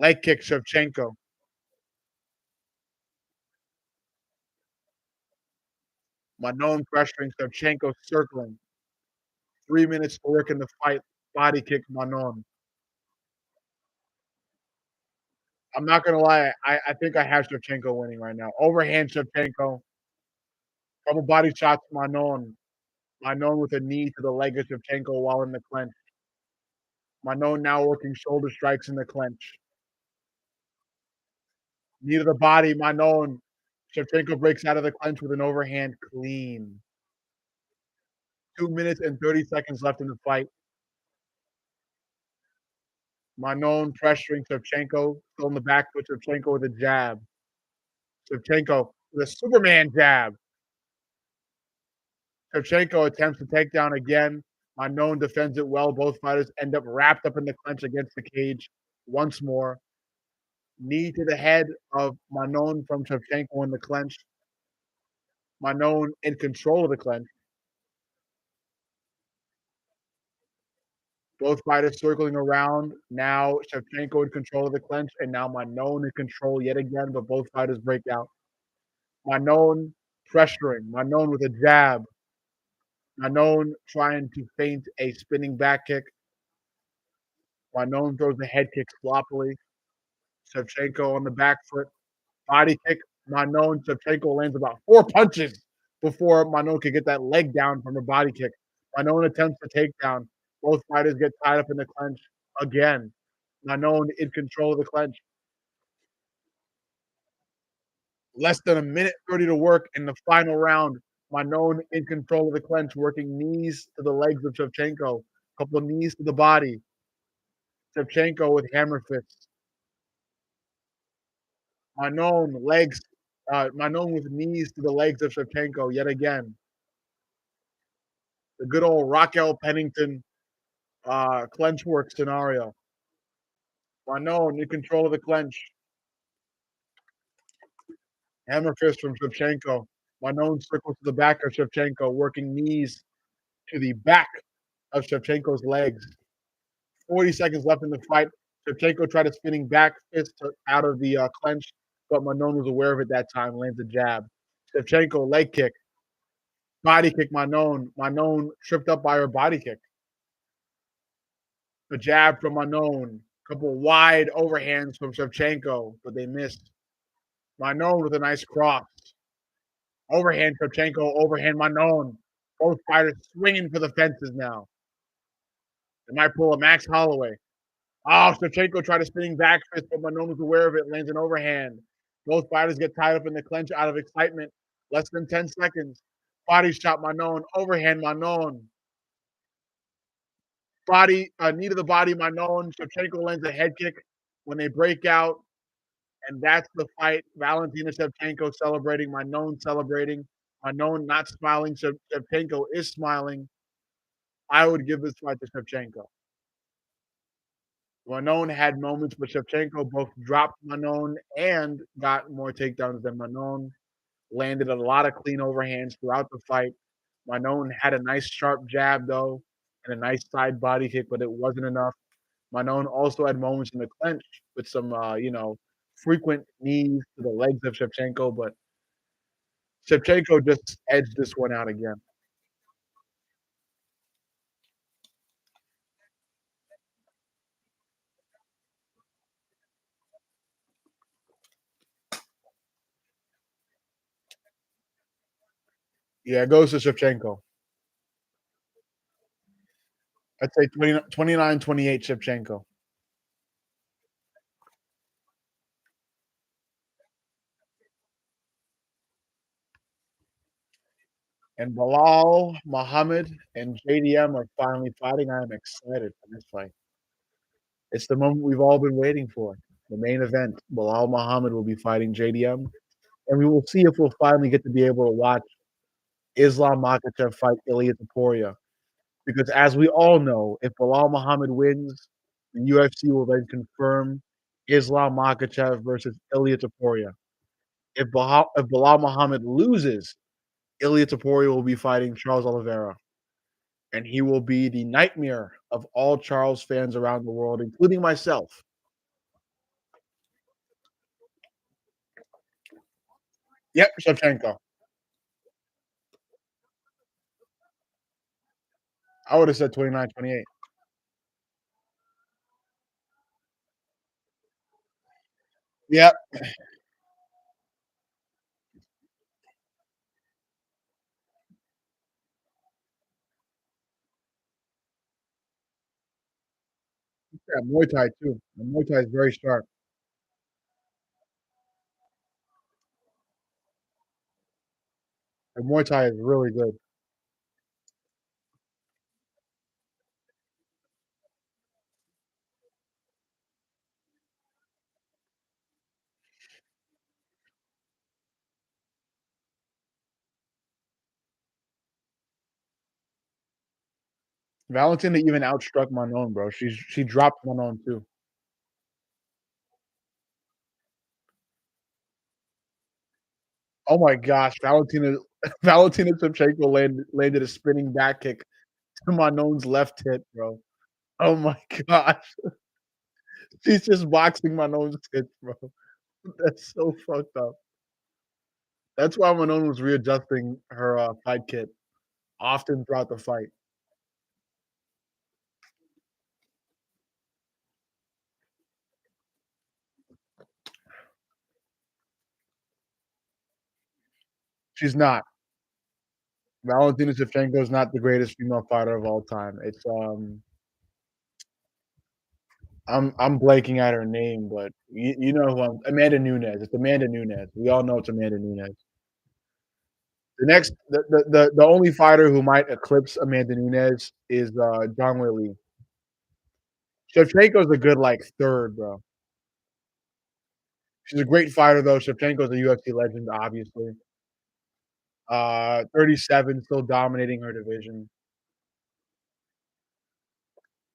Speaker 1: Leg kick Shevchenko. Manon pressuring. Shevchenko circling. 3 minutes to work in the fight. Body kick Manon. I'm not gonna lie. I think I have Shevchenko winning right now. Overhand Shevchenko. Couple body shots Manon. Manon with a knee to the leg of Shevchenko while in the clinch. Manon now working shoulder strikes in the clinch. Knee to the body, Manon. Shevchenko breaks out of the clinch with an overhand clean. 2 minutes and 30 seconds left in the fight. Manon pressuring Shevchenko. Still in the back foot. Shevchenko with a jab. Shevchenko with a Superman jab. Shevchenko attempts to take down again. Manon defends it well. Both fighters end up wrapped up in the clinch against the cage once more. Knee to the head of Manon from Shevchenko in the clinch. Manon in control of the clinch. Both fighters circling around. Now Shevchenko in control of the clinch, and now Manon in control yet again, but both fighters break out. Manon pressuring. Manon with a jab. Manon trying to feint a spinning back kick. Manon throws a head kick sloppily. Shevchenko on the back foot. Body kick. Manon. Shevchenko lands about 4 punches before Manon can get that leg down from a body kick. Manon attempts to take down. Both fighters get tied up in the clinch again. Manon in control of the clinch. Less than a minute 30 to work in the final round. Manon in control of the clinch, working knees to the legs of Shevchenko. A couple of knees to the body. Shevchenko with hammer fists. Manon legs, Manon with knees to the legs of Shevchenko yet again. The good old Raquel Pennington clench work scenario. Manon in control of the clench. Hammer fist from Shevchenko. Manon circles to the back of Shevchenko, working knees to the back of Shevchenko's legs. 40 seconds left in the fight. Shevchenko tried a spinning back fist out of the clench, but Manon was aware of it that time, lands a jab. Shevchenko leg kick. Body kick Manon. Manon tripped up by her body kick. A jab from Manon. Couple wide overhands from Shevchenko, but they missed. Manon with a nice cross. Overhand Shevchenko, overhand Manon. Both fighters swinging for the fences now. They might pull a Max Holloway. Oh, Shevchenko tried a spinning back fist, but Manon was aware of it, lands an overhand. Both fighters get tied up in the clinch out of excitement. Less than 10 seconds. Body shot Manon, overhand Manon. Knee to the body Manon. Shevchenko lands a head kick when they break out. And that's the fight. Valentina Shevchenko celebrating, Manon celebrating. Manon not smiling. Shevchenko is smiling. I would give this fight to Shevchenko. Manon had moments, but Shevchenko both dropped Manon and got more takedowns than Manon. Landed a lot of clean overhands throughout the fight. Manon had a nice sharp jab though, and a nice side body kick, but it wasn't enough. Manon also had moments in the clinch with some, frequent knees to the legs of Shevchenko, but Shevchenko just edged this one out again. Yeah, it goes to Shevchenko. I'd say 29-28 Shevchenko. And Bilal Muhammad and JDM are finally fighting. I am excited for this fight. It's the moment we've all been waiting for. The main event. Bilal Muhammad will be fighting JDM, and we will see if we'll finally get to be able to watch Islam Makhachev fight Ilia Topuria. Because as we all know, if Bilal Muhammad wins, the UFC will then confirm Islam Makhachev versus Ilia Topuria. If Bilal Muhammad loses, Ilia Topuria will be fighting Charles Oliveira. And he will be the nightmare of all Charles fans around the world, including myself. Yep, Shevchenko. I would have said 29-28. Yep. Yeah, Muay Thai too. And Muay Thai is very sharp. And Muay Thai is really good. Valentina even outstruck Manon, bro. She dropped Manon too. Oh my gosh, Valentina Valentina Shevchenko landed a spinning back kick to Manon's left hip, bro. Oh my gosh. She's just boxing Manon's hip, bro. That's so fucked up. That's why Manon was readjusting her fight kit often throughout the fight. She's not. Valentina Shevchenko is not the greatest female fighter of all time. It's I'm blanking at her name, but you know who I'm Amanda Nunes. It's Amanda Nunes. We all know it's Amanda Nunes. The only fighter who might eclipse Amanda Nunes is John Lee. Shevchenko's a good like third, bro. She's a great fighter though. Shevchenko's a UFC legend, obviously. 37, still dominating her division.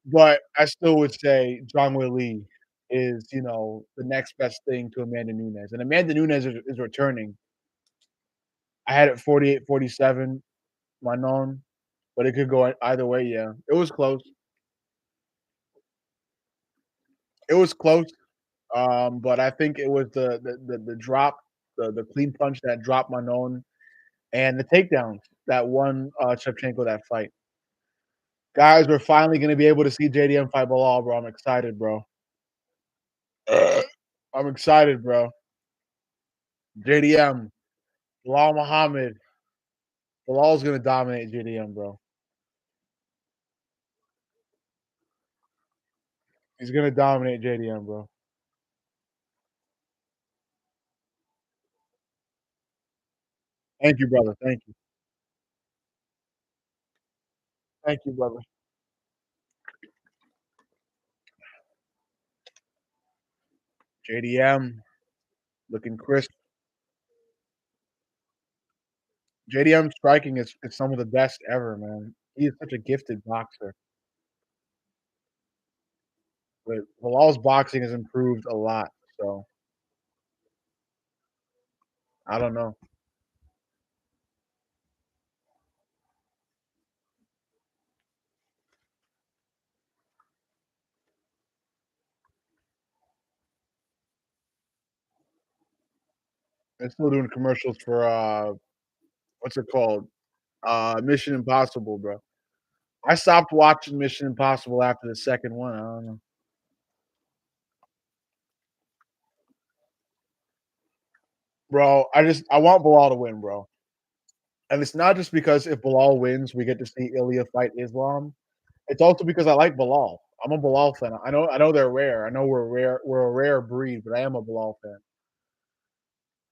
Speaker 1: But I still would say Zhang Weili is, the next best thing to Amanda Nunes. And Amanda Nunes is returning. I had it 48, 47, my known, but it could go either way. Yeah, it was close. It was close. But I think it was the drop, the clean punch that dropped Manon, and the takedowns that won Shevchenko that fight. Guys, we're finally gonna be able to see JDM fight Bilal, bro. I'm excited, bro. I'm excited, bro. JDM, Bilal Muhammad. Bilal's gonna dominate JDM, bro. He's gonna dominate JDM, bro. Thank you, brother. Thank you. Thank you, brother. JDM looking crisp. JDM striking is some of the best ever, man. He is such a gifted boxer. But Bilal's boxing has improved a lot, so I don't know. They're still doing commercials for what's it called? Mission Impossible, bro. I stopped watching Mission Impossible after the second one. I don't know. Bro, I want Bilal to win, bro. And it's not just because if Bilal wins, we get to see Ilya fight Islam. It's also because I like Bilal. I'm a Bilal fan. I know they're rare. I know we're a rare breed, but I am a Bilal fan.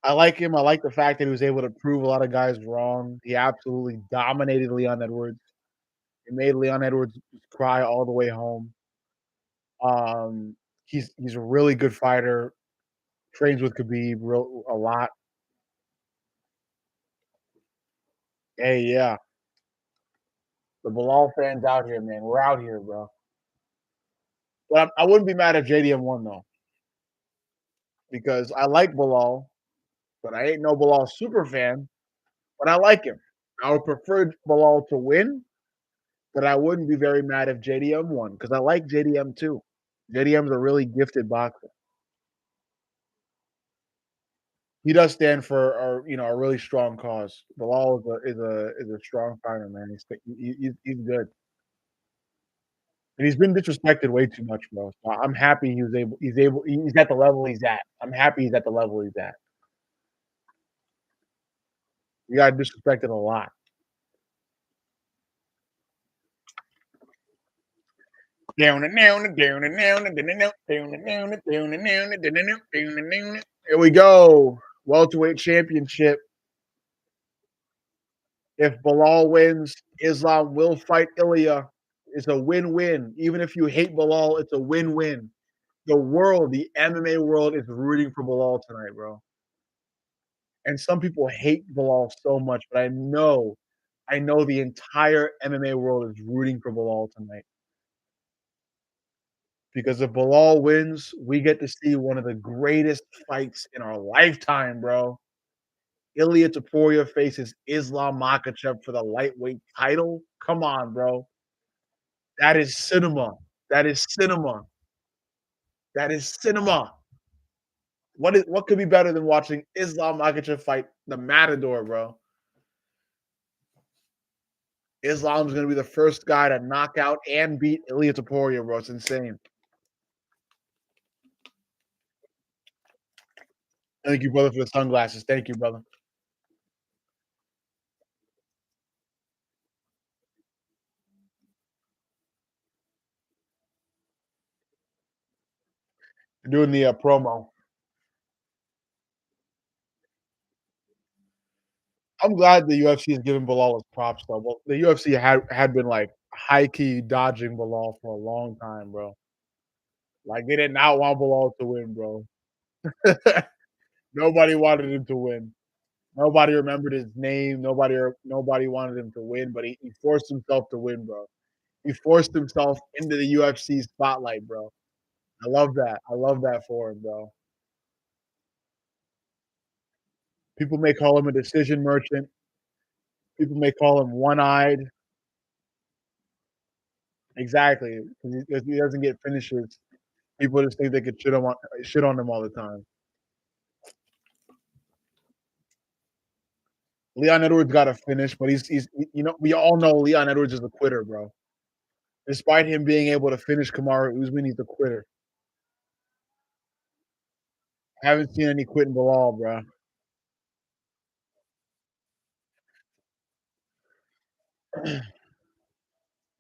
Speaker 1: I like him. I like the fact that he was able to prove a lot of guys wrong. He absolutely dominated Leon Edwards. He made Leon Edwards cry all the way home. Um, he's a really good fighter. Trains with Khabib a lot. Hey, yeah, the Bilal fans out here, man. We're out here, bro. But I wouldn't be mad if JDM won though, because I like Bilal, but I ain't no Bilal super fan. But I like him. I would prefer Bilal to win, but I wouldn't be very mad if JDM won because I like JDM too. JDM's a really gifted boxer. He does stand for a really strong cause. Bilal is a strong fighter, man. He's good, and he's been disrespected way too much, bro. So I'm happy he's at the level he's at. I'm happy he's at the level he's at. He got disrespected a lot. Here we go. Welterweight championship. If Bilal wins, Islam will fight Ilya. It's a win-win. Even if you hate Bilal, it's a win-win. The MMA world is rooting for Bilal tonight, bro. And some people hate Bilal so much, but I know the entire MMA world is rooting for Bilal tonight. Because if Bilal wins, we get to see one of the greatest fights in our lifetime, bro. Ilia Topuria faces Islam Makhachev for the lightweight title. Come on, bro. That is cinema. That is cinema. That is cinema. What could be better than watching Islam Makhachev fight the Matador, bro? Islam's gonna be the first guy to knock out and beat Ilia Topuria, bro. It's insane. Thank you, brother, for the sunglasses. Thank you, brother. You're doing the promo. I'm glad the UFC is giving Bilal his props though. Well, the UFC had been like high key dodging Bilal for a long time, bro. Like they did not want Bilal to win, bro. Nobody wanted him to win. Nobody remembered his name. Nobody wanted him to win, but he forced himself to win, bro. He forced himself into the UFC spotlight, bro. I love that. I love that for him, bro. People may call him a decision merchant. People may call him one-eyed. Exactly, because he doesn't get finishes. People just think they could shit on him all the time. Leon Edwards got a finish, but he's we all know Leon Edwards is a quitter, bro. Despite him being able to finish Kamaru Usman, he's a quitter. I haven't seen any quitting Bilal, bro.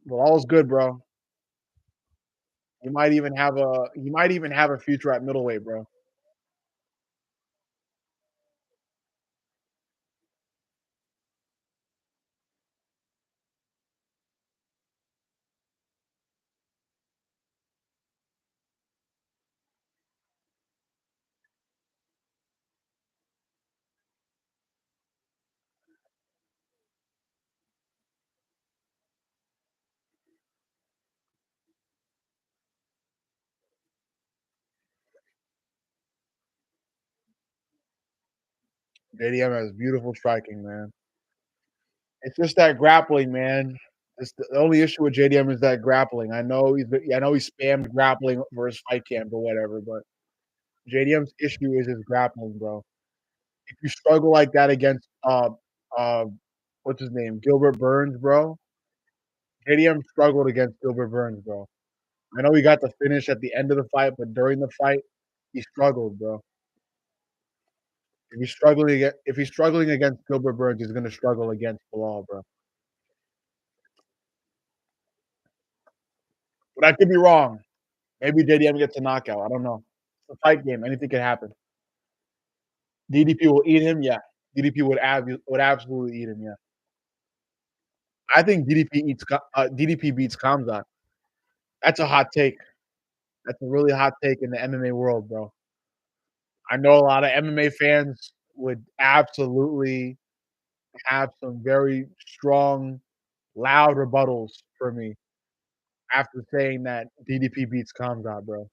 Speaker 1: Bilal's good, bro. He might even have a future at middleweight, bro. JDM has beautiful striking, man. It's just that grappling, man. It's the only issue with JDM is that grappling. I know he spammed grappling for his fight camp or whatever, but JDM's issue is his grappling, bro. If you struggle like that against uh what's his name? Gilbert Burns, bro. JDM struggled against Gilbert Burns, bro. I know he got the finish at the end of the fight, but during the fight, he struggled, bro. If he's struggling against Gilbert Burns, he's gonna struggle against Bilal, bro. But I could be wrong. Maybe JDM gets a knockout. I don't know. It's a fight game. Anything can happen. DDP will eat him. Yeah, DDP would absolutely eat him. Yeah, I think DDP beats Kamzat. That's a hot take. That's a really hot take in the MMA world, bro. I know a lot of MMA fans would absolutely have some very strong, loud rebuttals for me after saying that DDP beats Kamzat, bro.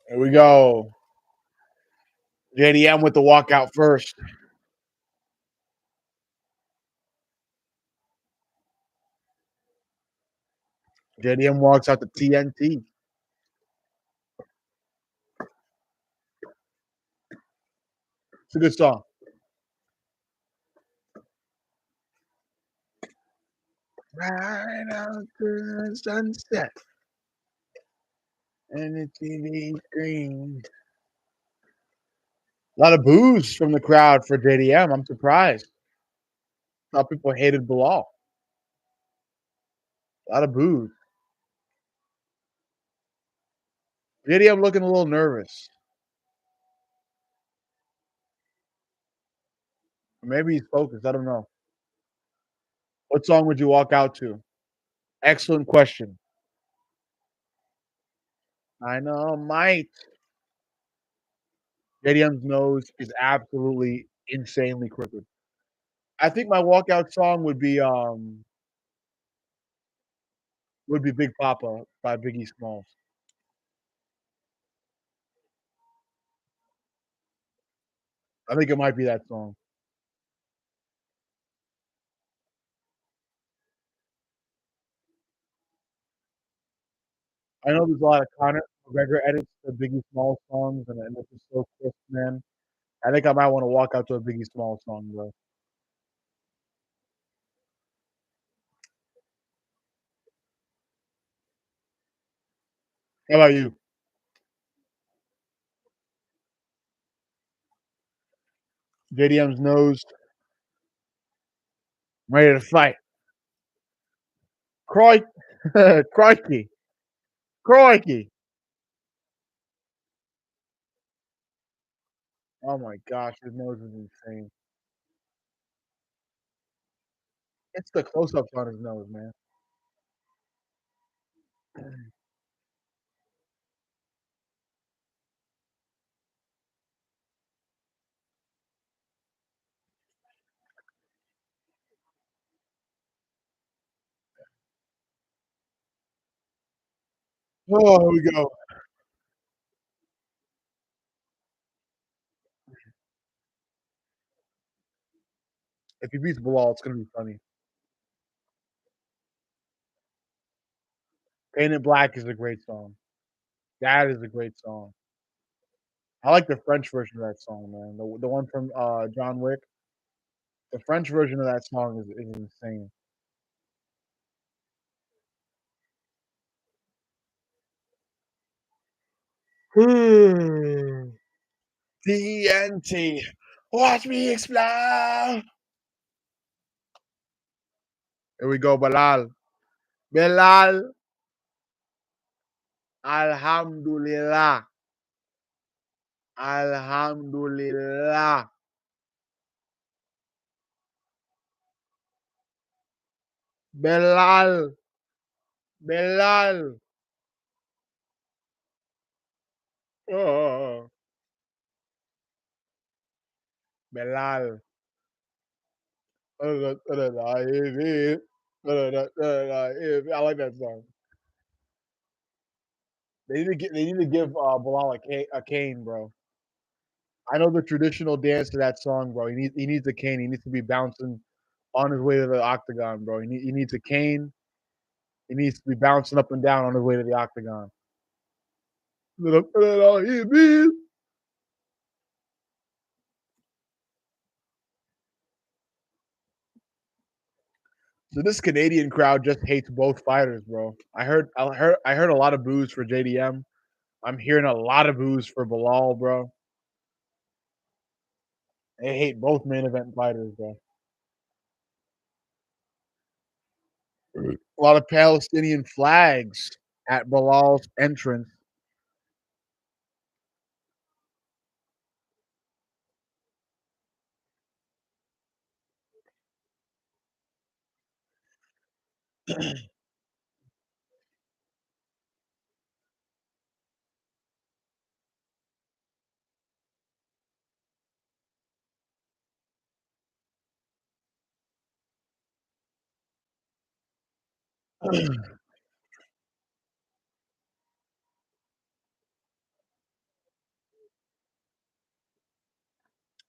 Speaker 1: Here we go. JDM with the walkout first. JDM walks out to TNT. It's a good song. Right out the sunset and the TV screen. A lot of boos from the crowd for JDM. I'm surprised. A lot of people hated Bilal. A lot of boos. JDM looking a little nervous. Maybe he's focused. I don't know. What song would you walk out to? Excellent question. I know, Mike. JDM's nose is absolutely insanely crooked. I think my walkout song would be Big Papa by Biggie Smalls. I think it might be that song. I know there's a lot of Conor McGregor edits to Biggie Smalls songs, and it's just so crisp, man. I think I might want to walk out to a Biggie Smalls song, bro. How about you? JDM's nose, ready to fight. Croy, crikey, crikey. Oh my gosh, his nose is insane. It's the close-ups on his nose, man. Oh, here we go. If he beats Bilal, it's gonna be funny. Painted Black is a great song. That is a great song. I like the French version of that song, man. The one from, John Wick. The French version of that song is insane. TNT. Watch me explode. Here we go, Bilal. Bilal, Alhamdulillah. Alhamdulillah. Bilal, Bilal. Oh, Bilal. I like that song. They need to give Bilal a cane, bro. I know the traditional dance to that song, bro. He needs a cane. He needs to be bouncing on his way to the octagon, bro. He needs a cane. He needs to be bouncing up and down on his way to the octagon. So this Canadian crowd just hates both fighters, bro. I heard a lot of boos for JDM. I'm hearing a lot of boos for Bilal, bro. They hate both main event fighters, bro. A lot of Palestinian flags at Bilal's entrance.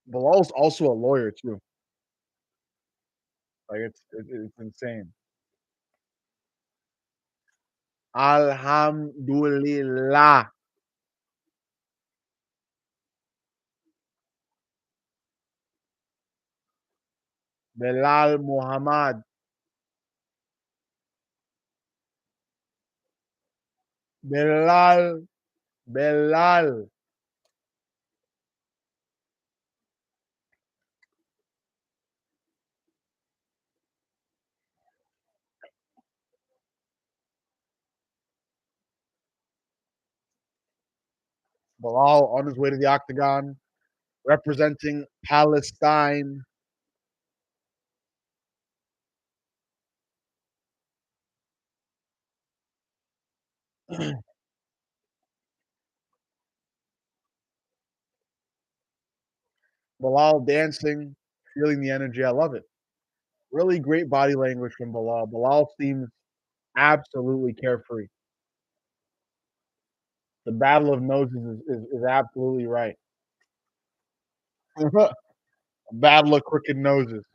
Speaker 1: Bilal's also a lawyer too. Like it's insane. Alhamdulillah. Bilal Muhammad. Bilal. Bilal. Bilal on his way to the octagon, representing Palestine. Bilal dancing, feeling the energy. I love it. Really great body language from Bilal. Bilal seems absolutely carefree. The battle of noses is absolutely right. Battle of crooked noses.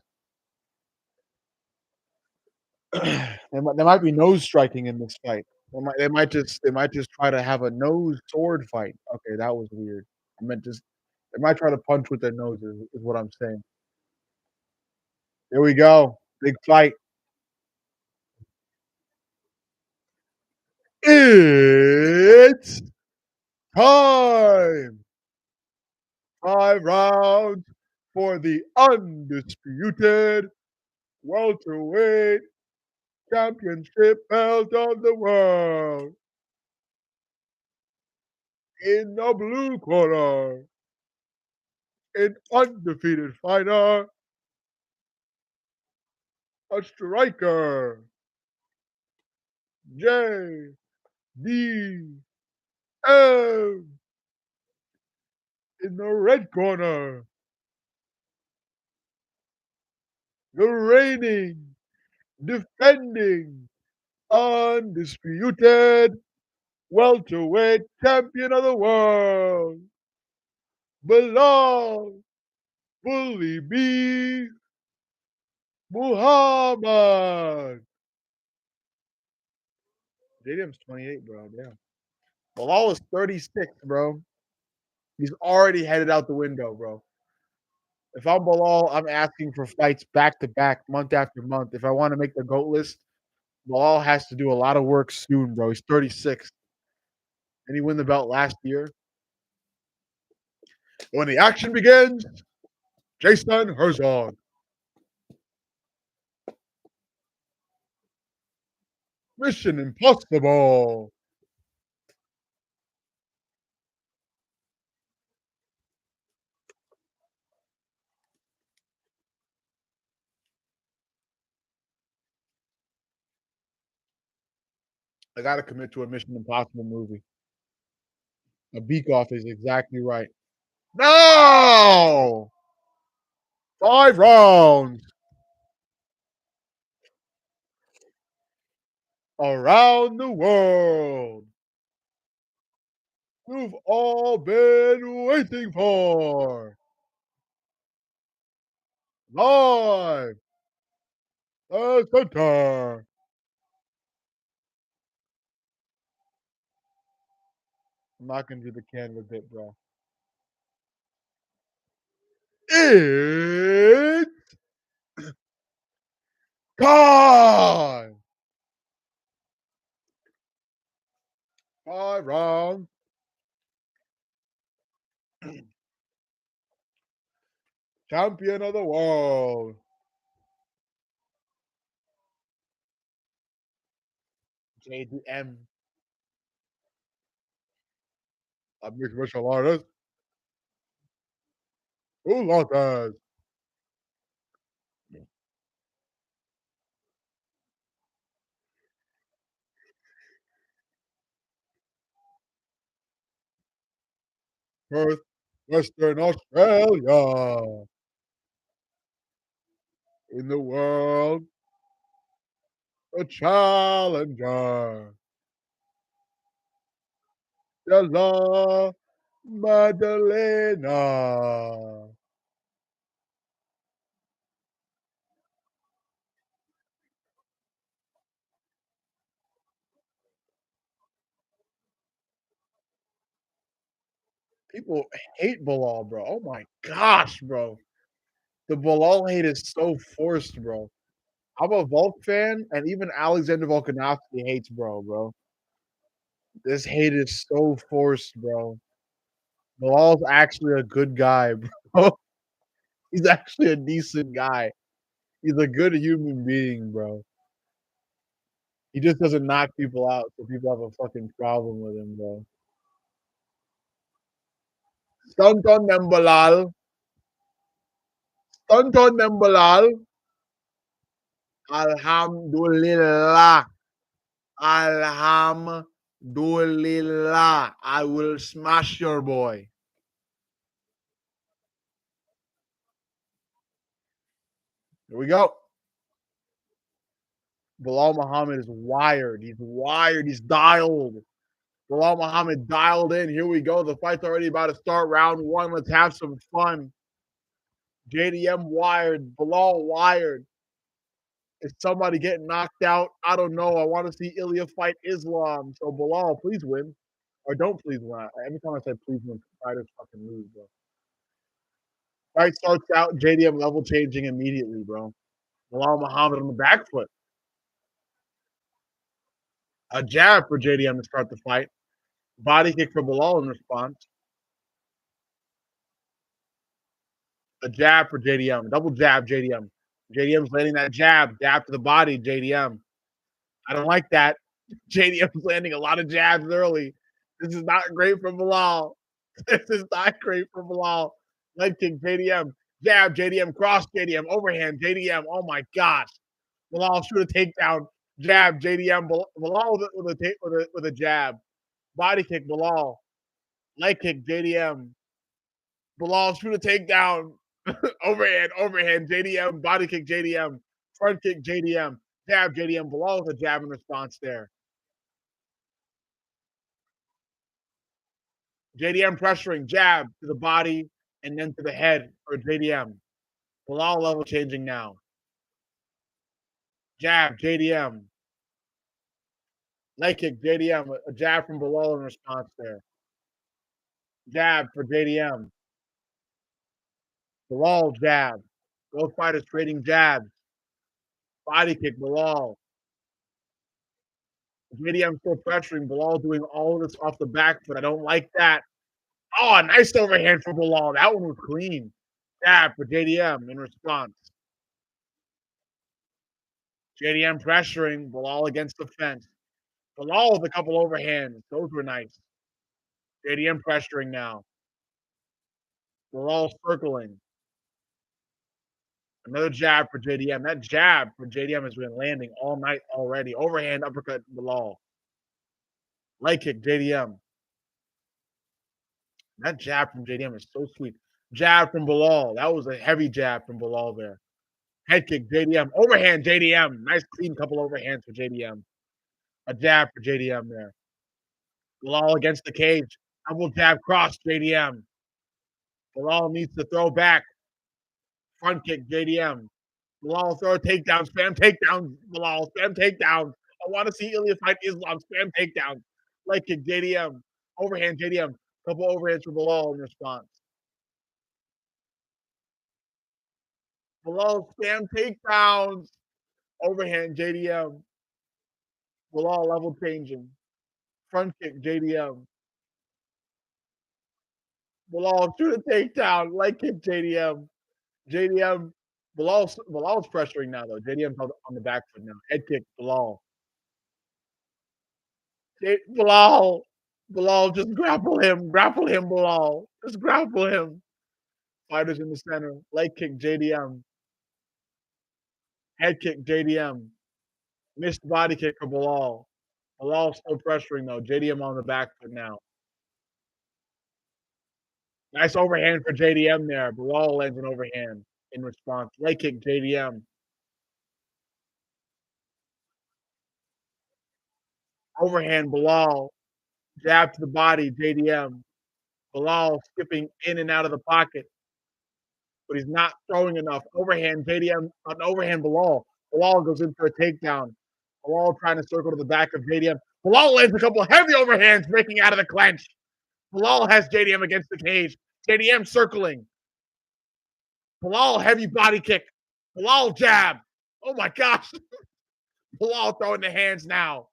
Speaker 1: There might be nose striking in this fight. They might just try to have a nose sword fight. Okay, that was weird. I meant just they might try to punch with their noses is what I'm saying. Here we go. Big fight. It's time. 5 rounds for the undisputed welterweight championship belt of the world. In the blue corner, an undefeated fighter, A striker. JDM in the red corner. The reigning, defending, undisputed welterweight champion of the world. Belong Bully B. Muhammad. JDM's 28, bro. Damn. Bilal is 36, bro. He's already headed out the window, bro. If I'm Bilal, I'm asking for fights back to back, month after month. If I want to make the GOAT list, Bilal has to do a lot of work soon, bro. He's 36. And he won the belt last year. When the action begins, Jason Herzog. Mission Impossible. I got to commit to a Mission Impossible movie. A beak off is exactly right. No! 5 rounds. Around the world. You've all been waiting for. Live. The center. I'm not going to do the Canada bit, bro. It's time. 5 rounds. Champion of the world. JDM. A mixed martial artist. Who lost that? Perth, Western Australia. In the world, a challenger. Della Maddalena. People hate Bilal, bro. Oh my gosh, bro. The Bilal hate is so forced, bro. I'm a Volk fan, and even Alexander Volkanovski hates bro. This hate is so forced, bro. Bilal's actually a good guy, bro. He's actually a decent guy. He's a good human being, bro. He just doesn't knock people out, so people have a fucking problem with him, bro. Tonton Nembalal. Tonton Nembalal. Alhamdulillah. Alhamdulillah. I will smash your boy. Here we go. Bilal Muhammad is wired. He's wired. He's dialed. Bilal Muhammad dialed in. Here we go. The fight's already about to start. Round 1. Let's have some fun. JDM wired. Bilal wired. Is somebody getting knocked out? I don't know. I want to see Ilya fight Islam. So Bilal, please win. Or don't please win. Every time I say please win, fighters fucking lose, bro. Fight starts out, JDM level changing immediately, bro. Bilal Muhammad on the back foot. A jab for JDM to start the fight. Body kick for Bilal in response. A jab for JDM. Double jab, JDM. JDM's landing that jab. Jab to the body, JDM. I don't like that. JDM's landing a lot of jabs early. This is not great for Bilal. This is not great for Bilal. Leg kick, JDM. Jab, JDM. Cross, JDM. Overhand, JDM. Oh my gosh. Bilal shoot a takedown, jab, JDM, Bilal with a jab, body kick, Bilal, leg kick, JDM, Bilal shoot a takedown, overhand, JDM, body kick, JDM, front kick, JDM, jab, JDM, Bilal with a jab in response there. JDM pressuring, jab to the body and then to the head for JDM. Bilal level changing now. Jab, JDM. Leg kick, JDM. A jab from Bilal in response there. Jab for JDM. Bilal jab. Both fighters trading jabs. Body kick, Bilal. JDM still pressuring. Bilal doing all of this off the back foot. I don't like that. Oh, a nice overhand for Bilal. That one was clean. Jab for JDM in response. JDM pressuring. Bilal against the fence. Bilal with a couple overhands. Those were nice. JDM pressuring now. Bilal circling. Another jab for JDM. That jab for JDM has been landing all night already. Overhand uppercut Bilal. Leg kick JDM. That jab from JDM is so sweet. Jab from Bilal. That was a heavy jab from Bilal there. Head kick JDM. Overhand JDM. Nice clean couple overhands for JDM. A jab for JDM there. Bilal against the cage. Double jab cross JDM. Bilal needs to throw back. Front kick JDM. Bilal throw a takedown. Spam takedowns. Bilal spam takedowns. I want to see Ilya fight Islam. Spam takedowns. Leg kick JDM. Overhand JDM. Couple overhands for Bilal in response. Bilal spam takedowns. Overhand JDM. Bilal level changing. Front kick JDM. Bilal shoot a takedown. Leg kick JDM. JDM. Bilal's pressuring now though. JDM's on the back foot now. Head kick Bilal. Bilal. Bilal, just grapple him. Grapple him, Bilal. Just grapple him. Fighters in the center. Leg kick JDM. Head kick JDM. Missed body kick for Bilal. Bilal still pressuring though. JDM on the back foot now. Nice overhand for JDM there. Bilal lands an overhand in response. Leg kick JDM. Overhand Bilal. Jab to the body JDM. Bilal skipping in and out of the pocket, but he's not throwing enough. Overhand JDM, an overhand Bilal. Bilal goes in for a takedown. Bilal trying to circle to the back of JDM. Bilal lands a couple heavy overhands, breaking out of the clench. Bilal has JDM against the cage. JDM circling. Bilal heavy body kick. Bilal jab. Oh my gosh. Bilal throwing the hands now.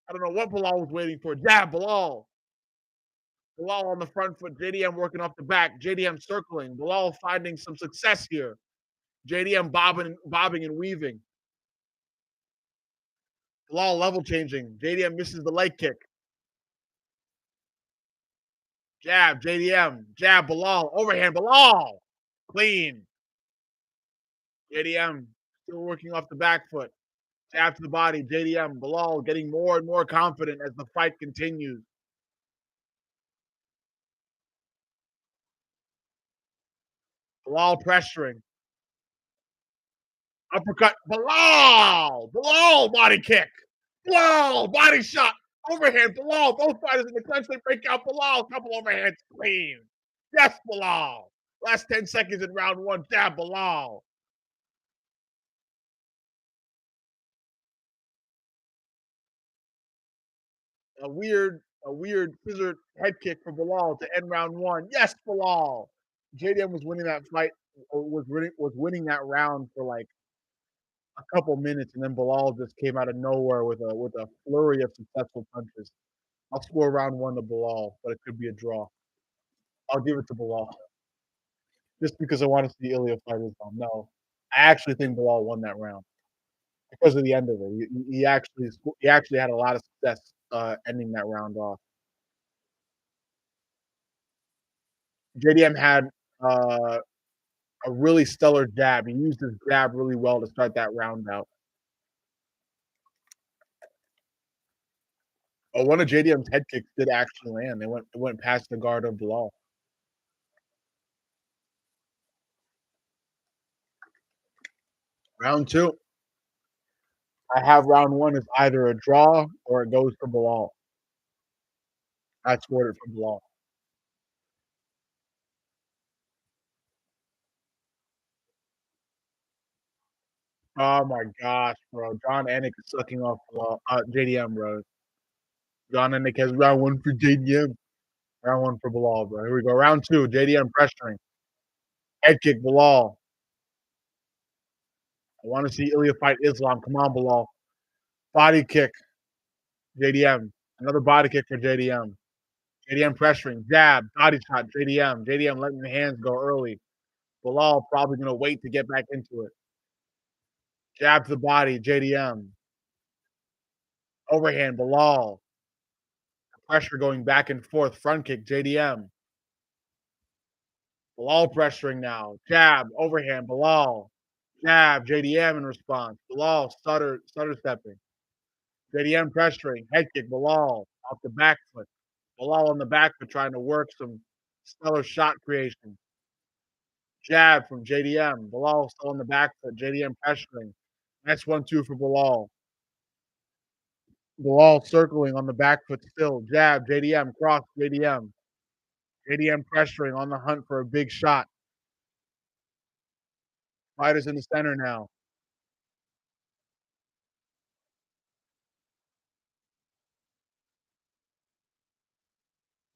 Speaker 1: I don't know what Bilal was waiting for. Jab, Bilal. Bilal on the front foot. JDM working off the back. JDM circling. Bilal finding some success here. JDM bobbing and weaving. Bilal level changing. JDM misses the leg kick. Jab, JDM. Jab, Bilal. Overhand, Bilal. Clean. JDM still working off the back foot. Jab to the body. JDM. Bilal getting more and more confident as the fight continues. Bilal pressuring. Uppercut. Bilal. Bilal body kick. Bilal body shot. Overhand. Bilal. Both fighters in the clinch. They break out. Bilal. Couple overhands. Clean. Yes, Bilal. Last 10 seconds in round one. Jab, Bilal. A weird scissor head kick for Bilal to end round one. Yes, Bilal. JDM was winning that fight, or was winning that round for like a couple minutes, and then Bilal just came out of nowhere with a flurry of successful punches. I'll score round one to Bilal, but it could be a draw. I'll give it to Bilal just because I want to see Ilya fight Islam. No, I actually think Bilal won that round because of the end of it. He actually had a lot of success ending that round off. JDM had uh, A really stellar jab. He used his jab really well to start that round out. Oh, one of JDM's head kicks did actually land. It went past the guard of Bilal. Round two. I have round one as either a draw or it goes to Bilal. I scored it for Bilal. Oh my gosh, bro. John Anik is sucking off JDM, bro. John Anik has round one for JDM. Round one for Bilal, bro. Here we go. Round two. JDM pressuring. Head kick, Bilal. I want to see Ilya fight Islam. Come on, Bilal. Body kick, JDM. Another body kick for JDM. JDM pressuring. Jab. Body shot, JDM. JDM letting the hands go early. Bilal probably going to wait to get back into it. Jab to the body, JDM. Overhand, Bilal. Pressure going back and forth. Front kick, JDM. Bilal pressuring now. Jab, overhand, Bilal. Jab, JDM in response. Bilal stutter stepping. JDM pressuring. Head kick, Bilal off the back foot. Bilal on the back foot trying to work some stellar shot creation. Jab from JDM. Bilal still on the back foot. JDM pressuring. Nice 1-2 for Bilal. Bilal circling on the back foot still. Jab, JDM, cross, JDM. JDM pressuring on the hunt for a big shot. Fighters in the center now.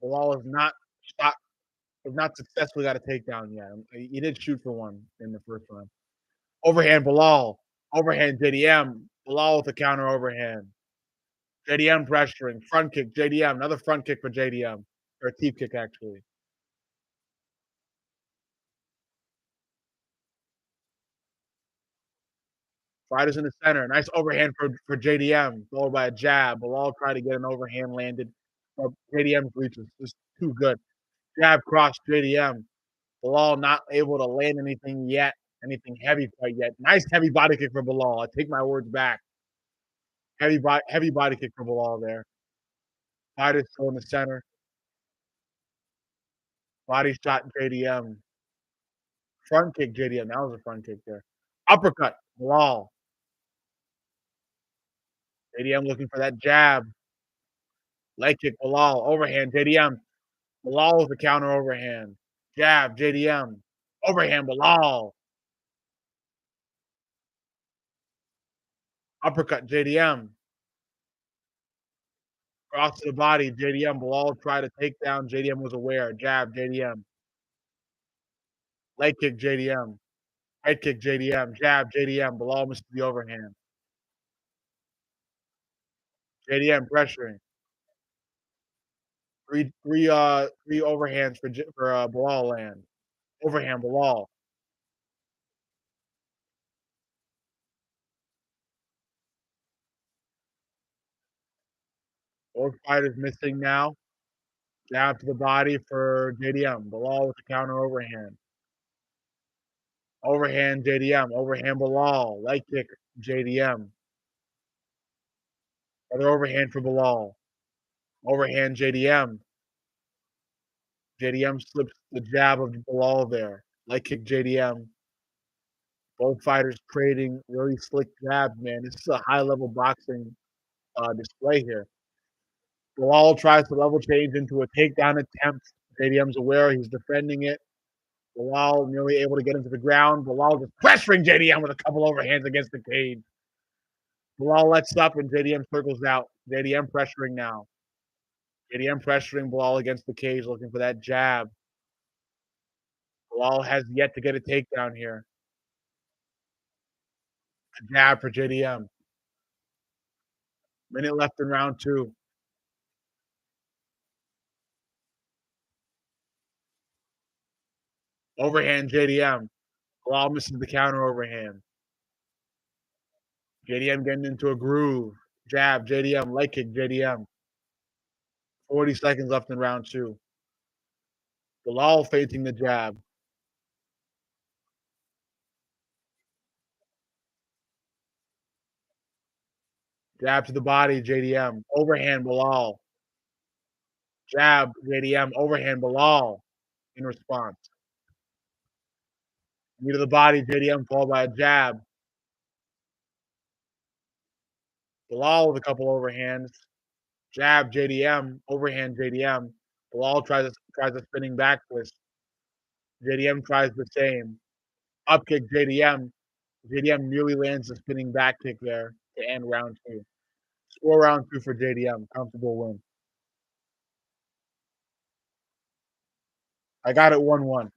Speaker 1: Bilal has not shot, has not successfully got a takedown yet. He did shoot for one in the first round. Overhand, Bilal. Overhand, JDM. Bilal with a counter overhand. JDM pressuring. Front kick, JDM. Another front kick for JDM. Or a teep kick, actually. Fighters in the center. Nice overhand for JDM. Followed by a jab. Bilal tried to get an overhand landed. But JDM's reach is just too good. Jab cross JDM. Bilal not able to land anything yet. Anything heavy quite yet. Nice heavy body kick for Bilal. I take my words back. Heavy body kick for Bilal there. Fighters still in the center. Body shot JDM. Front kick JDM. That was a front kick there. Uppercut. Bilal. JDM looking for that jab. Leg kick Bilal. Overhand JDM. Bilal with the counter overhand. Jab JDM. Overhand Bilal. Uppercut JDM. Cross to the body JDM. Bilal tried to take down. JDM was aware. Jab JDM. Leg kick JDM. Head kick JDM. Jab JDM. Bilal misses the overhand. JDM pressuring. Three overhands for Bilal land. Overhand Bilal. Both fighters missing now. Jab to the body for JDM. Bilal with the counter overhand. Overhand JDM. Overhand Bilal. Leg kick JDM. Another overhand for Bilal. Overhand JDM. JDM slips the jab of Bilal there. Leg kick JDM. Both fighters trading really slick jabs, man. This is a high level boxing display here. Bilal tries to level change into a takedown attempt. JDM's aware he's defending it. Bilal nearly able to get into the ground. Bilal just pressuring JDM with a couple overhands against the cage. Bilal lets up and JDM circles out. JDM pressuring now. JDM pressuring Bilal against the cage, looking for that jab. Bilal has yet to get a takedown here. A jab for JDM. Minute left in round two. Overhand JDM. Bilal misses the counter overhand. JDM getting into a groove. Jab, JDM, leg kick, JDM. 40 seconds left in round two. Bilal facing the jab. Jab to the body, JDM. Overhand, Bilal. Jab, JDM. Overhand, Bilal. In response. Knee to the body, JDM, followed by a jab. Bilal with a couple overhands. Jab, JDM. Overhand, JDM. Bilal tries a spinning back twist. JDM tries the same. Up kick, JDM. JDM nearly lands a spinning back kick there to end round two. Score round two for JDM. Comfortable win. I got it 1-1.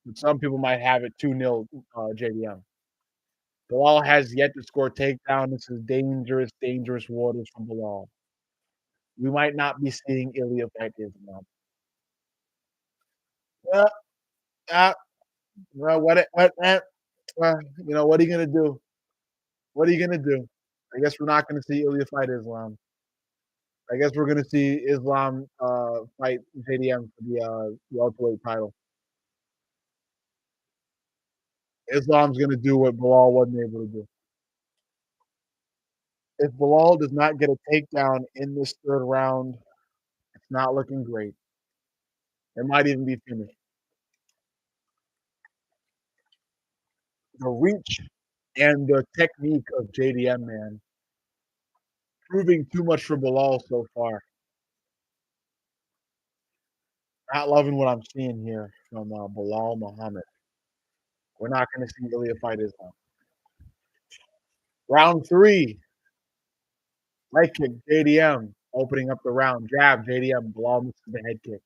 Speaker 1: But some people might have it 2-0 JDM. Bilal has yet to score takedown. This is dangerous, dangerous waters from Bilal. We might not be seeing Ilya fight Islam. Uh, uh, well, what are you gonna do? What are you gonna do? I guess we're not gonna see Ilya fight Islam. I guess we're gonna see Islam fight JDM for the welterweight title. Islam's gonna do what Bilal wasn't able to do. If Bilal does not get a takedown in this third round, it's not looking great. It might even be finished. The reach and the technique of JDM, man, proving too much for Bilal so far. Not loving what I'm seeing here from Bilal Muhammad. We're not going to see Ilya fight Islam. Round three, leg kick, JDM, opening up the round. Jab, JDM, Bilal misses the head kick.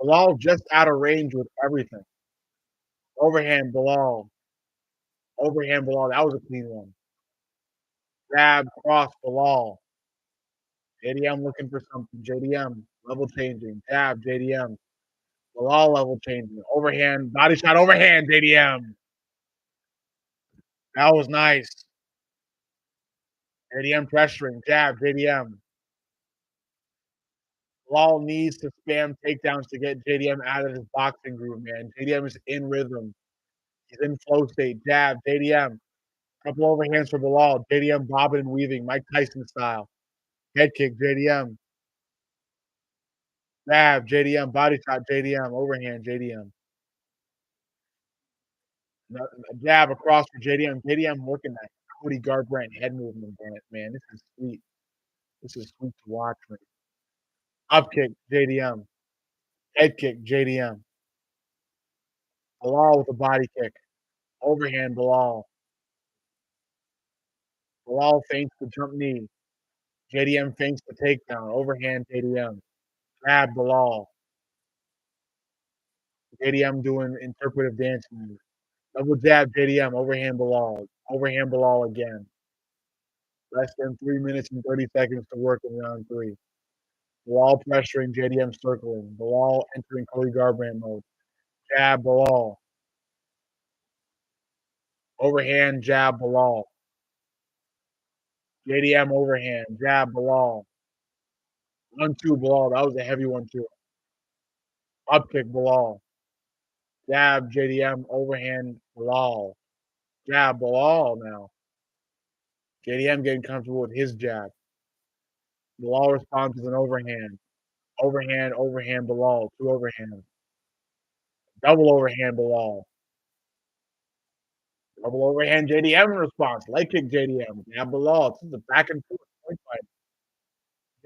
Speaker 1: Bilal just out of range with everything. Overhand, Bilal. Overhand, Bilal. That was a clean one. Jab, cross, Bilal. JDM looking for something. JDM, level changing. Jab, JDM. Bilal level changing. Overhand, body shot, overhand, JDM. That was nice. JDM pressuring. Jab, JDM. Bilal needs to spam takedowns to get JDM out of his boxing groove, man. JDM is in rhythm. He's in flow state. Jab, JDM. Couple overhands for Bilal. JDM bobbing and weaving, Mike Tyson style. Head kick, JDM. Jab, JDM. Body shot, JDM. Overhand, JDM. Jab across for JDM. JDM working that Cody Garbrandt head movement, man. This is sweet. This is sweet to watch, man. Up kick, JDM. Head kick, JDM. Bilal with a body kick. Overhand, Bilal. Bilal feints the jump knee. JDM feints the takedown. Overhand, JDM. Jab, Bilal. JDM doing interpretive dance moves. Double jab, JDM. Overhand, Bilal. Overhand, Bilal again. Less than 3 minutes and 30 seconds to work in round three. Bilal pressuring, JDM circling. Bilal entering Cody Garbrandt mode. Jab, Bilal. Overhand, jab, Bilal. JDM overhand. Jab, Bilal. 1-2, Bilal. That was a heavy 1-2. Up kick, Bilal. Jab, JDM. Overhand, Bilal. Jab, Bilal now. JDM getting comfortable with his jab. Bilal responds with an overhand. Overhand, overhand, Bilal. 2 overhands. Double overhand, Bilal. Double overhand, JDM in response. Leg kick, JDM. Jab, Bilal. This is a back and forth point fight.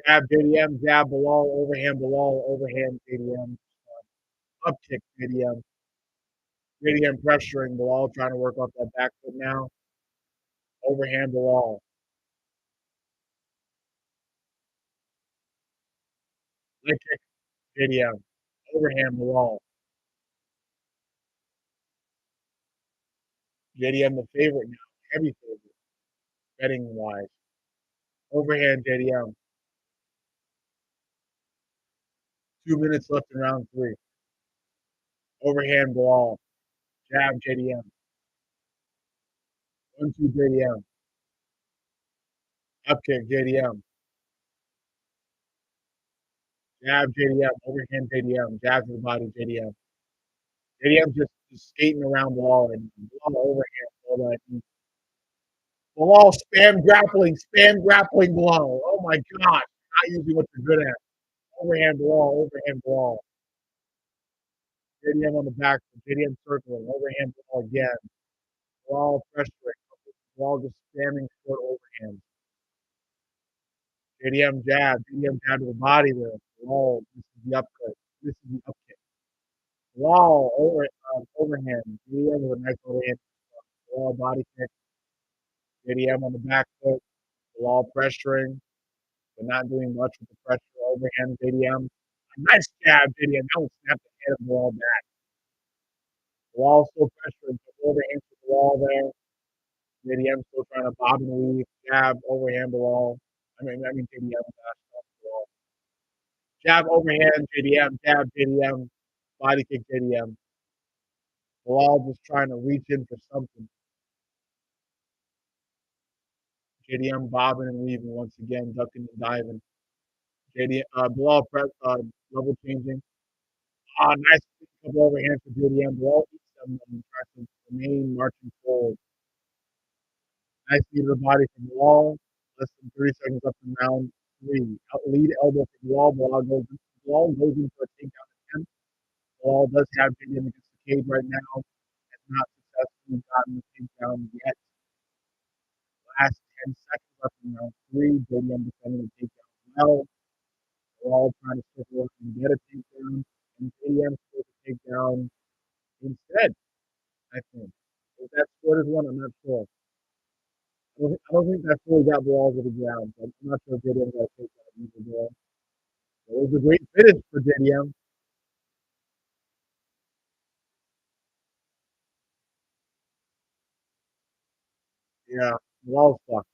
Speaker 1: Jab, JDM. Jab, Bilal. Overhand, Bilal. Overhand, JDM. Up kick, JDM. JDM pressuring. Bilal trying to work off that back foot now. Overhand, Bilal. Leg kick, JDM. Overhand, Bilal. JDM the favorite now. Heavy favorite. Betting wise. Overhand, JDM. 2 minutes left in round three. Overhand, Bilal. Jab, JDM. 1-2, JDM. Up kick, JDM. Jab, JDM. Overhand, JDM. Jab to the body, JDM. JDM just skating around Bilal and Bilal overhand. Bilal, spam grappling Bilal. Oh my gosh, not using what you're good at. Overhand Bilal, overhand Bilal. JDM on the back, JDM circling, overhand Bilal again. Bilal pressuring, Bilal just spamming short overhand. JDM jab to the body there. Bilal, this is the upcut. This is the up kick. Bilal, overhand. JDM with a nice overhand. Bilal body kick. JDM on the back foot. Bilal pressuring, but not doing much with the pressure. Overhand JDM. A nice jab, JDM. That will snap the head of Bilal back. Bilal still pressuring. Overhand to Bilal there. JDM still trying to bob and weave. Jab, overhand Bilal. JDM. Bilal. Jab, overhand JDM. Jab, JDM. Body kick JDM. Bilal just trying to reach in for something. JDM bobbing and weaving once again, ducking and diving. Bilal level changing. Nice couple overhand for JDM. Bilal eats them and tries to remain marching forward. Nice knee to the body from Bilal. Less than 30 seconds left in round three. Lead elbow for Bilal. Bilal goes in for a takedown attempt. Bilal does have JDM against the cage right now. Has not successfully gotten the takedown yet. Last 10 seconds left in round three. JDM defending the takedown well. Bilal trying to circle up and get a takedown. And JDM scores a takedown instead, I think. If that scored as one, I'm not sure. I don't think that fully got Bilal to the ground. So I'm not sure if JDM got a takedown either there. It was a great finish for JDM. Yeah, Bilal's fucked.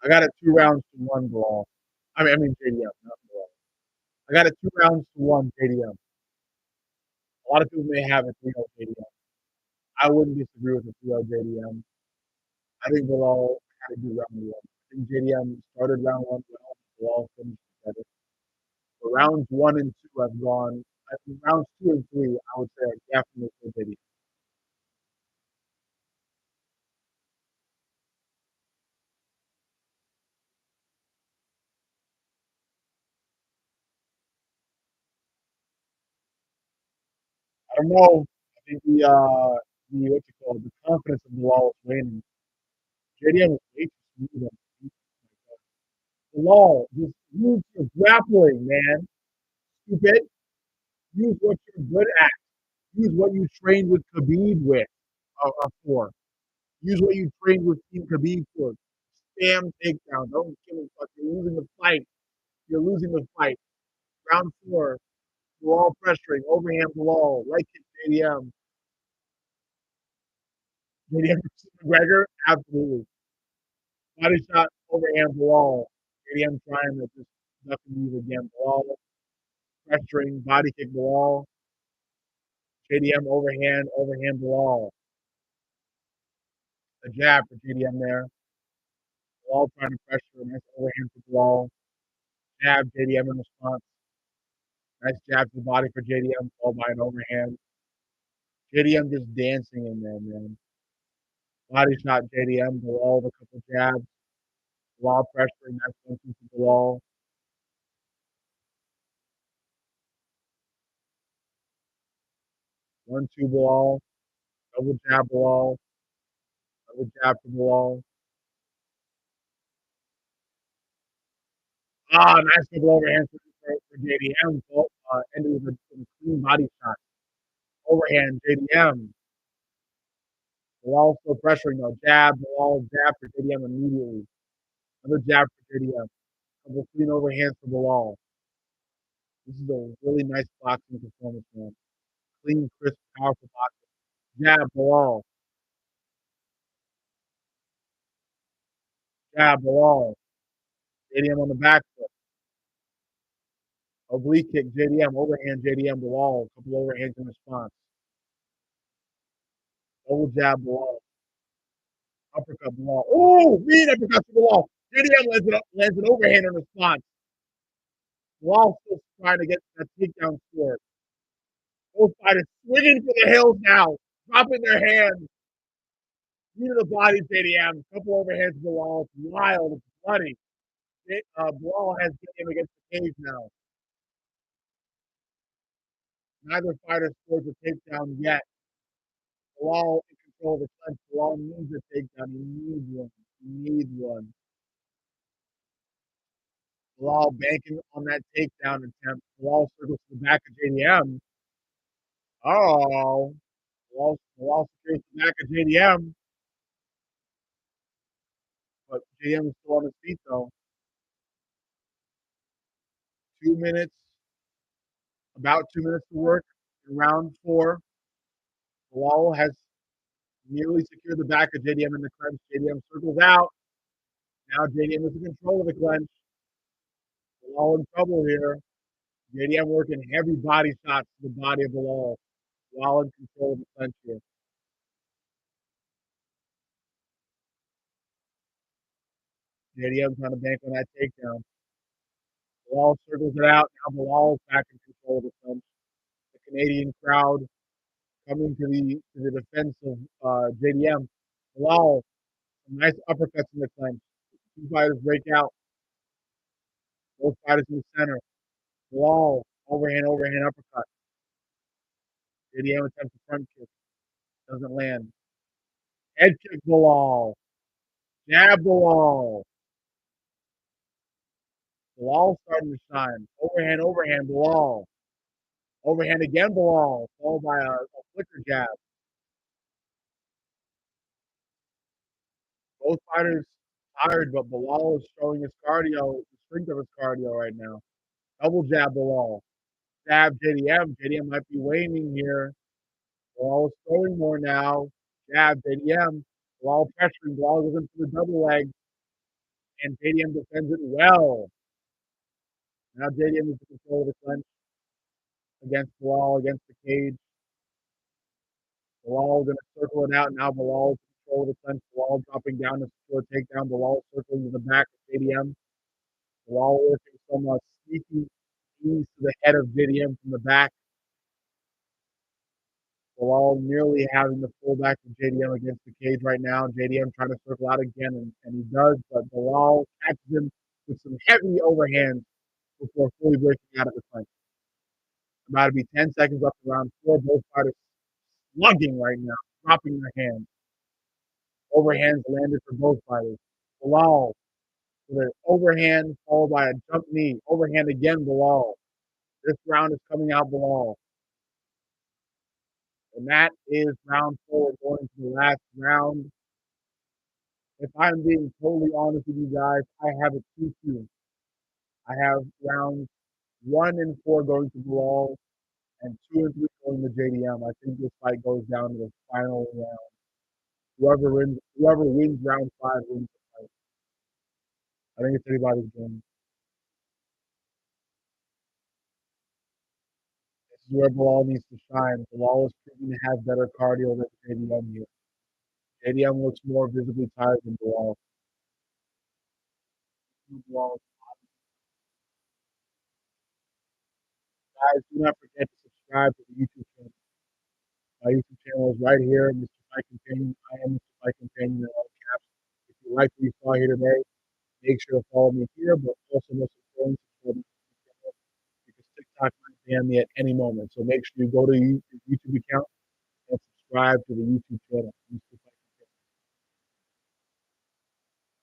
Speaker 1: I got it 2 rounds to 1, Bilal. JDM, not Bilal. I got it 2 rounds to 1, JDM. A lot of people may have a 3-0 JDM. I wouldn't disagree with a 3-0 JDM. I think Bilal had to do round one. I think JDM started round one well. Bilal finished better. But rounds one and two have gone. I think rounds two and three, I would say, are definitely for JDM. I don't know. I think the what's it called? The confidence of Bilal is waning. JDM is way too smooth. Bilal, just use your grappling, man. Stupid. Use what you're good at. Use what you trained with Khabib for. Use what you trained with Team Khabib for. Spam takedown. Don't give a fuck. You're losing the fight. You're losing the fight. Round four. Bilal pressuring. Overhand Bilal. Right kick JDM. JDM versus McGregor? Absolutely. Body shot. Overhand Bilal. JDM trying to just duck and weave again. Bilal pressuring. Body kick Bilal. JDM overhand Bilal. A jab for JDM there. Bilal trying to pressure. Nice overhand for Bilal. Jab, JDM in response. Nice jab to the body for JDM, followed by an overhand. JDM just dancing in there, man. Body shot JDM, Bilal with a couple jabs. Bilal pressuring, nice 1-2 for Bilal. 1-2 Bilal. Double jab Bilal. Double jab for Bilal. Nice double overhand for JDM. Ended with a clean body shot. Overhand JDM. Bilal still pressuring though. Bilal jab for JDM immediately. Another jab for JDM. Couple clean overhands for Bilal. This is a really nice boxing performance, man. Clean, crisp, powerful boxing. Jab Bilal. Jab Bilal. JDM on the back foot. Oblique kick JDM. Overhand JDM Bilal. Couple overhands in response. Double jab Bilal. Uppercut Bilal. Oh, mean uppercut to Bilal. JDM lands an overhand in response. Bilal still trying to get that takedown score. Both fighters swinging for the hills now, dropping their hands. Knee to the body, JDM. Couple overhands to the wall. It's wild. It's bloody. Bilal has game against the cage now. Neither fighter scores a takedown yet. Bilal in control of the clinch. Bilal needs a takedown. He needs one. He needs one. Bilal banking on that takedown attempt. Bilal circles to the back of JDM. Oh, Bilal secures the back of JDM, but JDM is still on his feet though. 2 minutes, about 2 minutes to work in round four. Bilal has nearly secured the back of JDM in the clinch. JDM circles out. Now JDM is in control of the clinch. Bilal in trouble here. JDM working heavy body shots to the body of Bilal while in control of the clinch here. JDM trying to bank on that takedown. Bilal circles it out. Now Bilal's back in control of the clinch. The Canadian crowd coming to the defense of JDM. Bilal, some nice uppercuts in the clinch. Two fighters break out. Both fighters in the center. Bilal, overhand uppercut. JDM attempts a front kick. Doesn't land. Head kick Bilal. Jab Bilal. Bilal starting to shine. Overhand Bilal. Overhand again Bilal. Followed by a flicker jab. Both fighters tired, but Bilal is showing his cardio, the strength of his cardio right now. Double jab Bilal. Jab JDM. JDM might be waning here. Bilal is throwing more now. Jab JDM. Bilal pressuring. Bilal goes into the double leg. And JDM defends it well. Now JDM is in control of the clinch against Bilal, against the cage. Bilal going to circle it out. Now Bilal in control of the clinch. Bilal dropping down to secure a takedown. Bilal circling to the back of JDM. Bilal working some sneaky knees to the head of JDM from the back. Bilal nearly having the fullback of JDM against the cage right now. JDM trying to circle out again, and he does, but Bilal catches him with some heavy overhands before fully breaking out of the clinch. About to be 10 seconds left in round four. Both fighters slugging right now, dropping their hands. Overhands landed for both fighters. Bilal with an overhand followed by a jump knee. Overhand again, Bilal. This round is coming out Bilal. And that is round four going to the last round. If I'm being totally honest with you guys, I have it 2-2. I have rounds 1 and 4 going to Bilal and 2 and 3 going to JDM. I think this fight goes down to the final round. Whoever wins round five wins the fight. I think it's anybody's game. This is where Bilal needs to shine. Bilal is proving to have better cardio than JDM here. JDM looks more visibly tired than Bilal. Bilal. Guys, do not forget to subscribe to the YouTube channel. My YouTube channel is right here, Mr. Fight Companion. I am Mr. Fight Companion in all caps. If you like what you saw here today, make sure to follow me here, but also most important, subscribe to the channel because TikTok might ban me at any moment. So make sure you go to your YouTube account and subscribe to the YouTube channel, Mr. Fight Companion.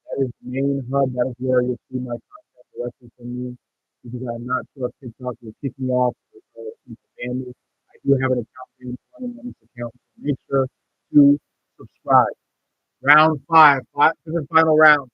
Speaker 1: That is the main hub. That is where you'll see my content directly from me because I'm not sure if TikTok will kick me off or ban me. I do have an account name running on this account. So make sure to subscribe. Round five, fifth and final round.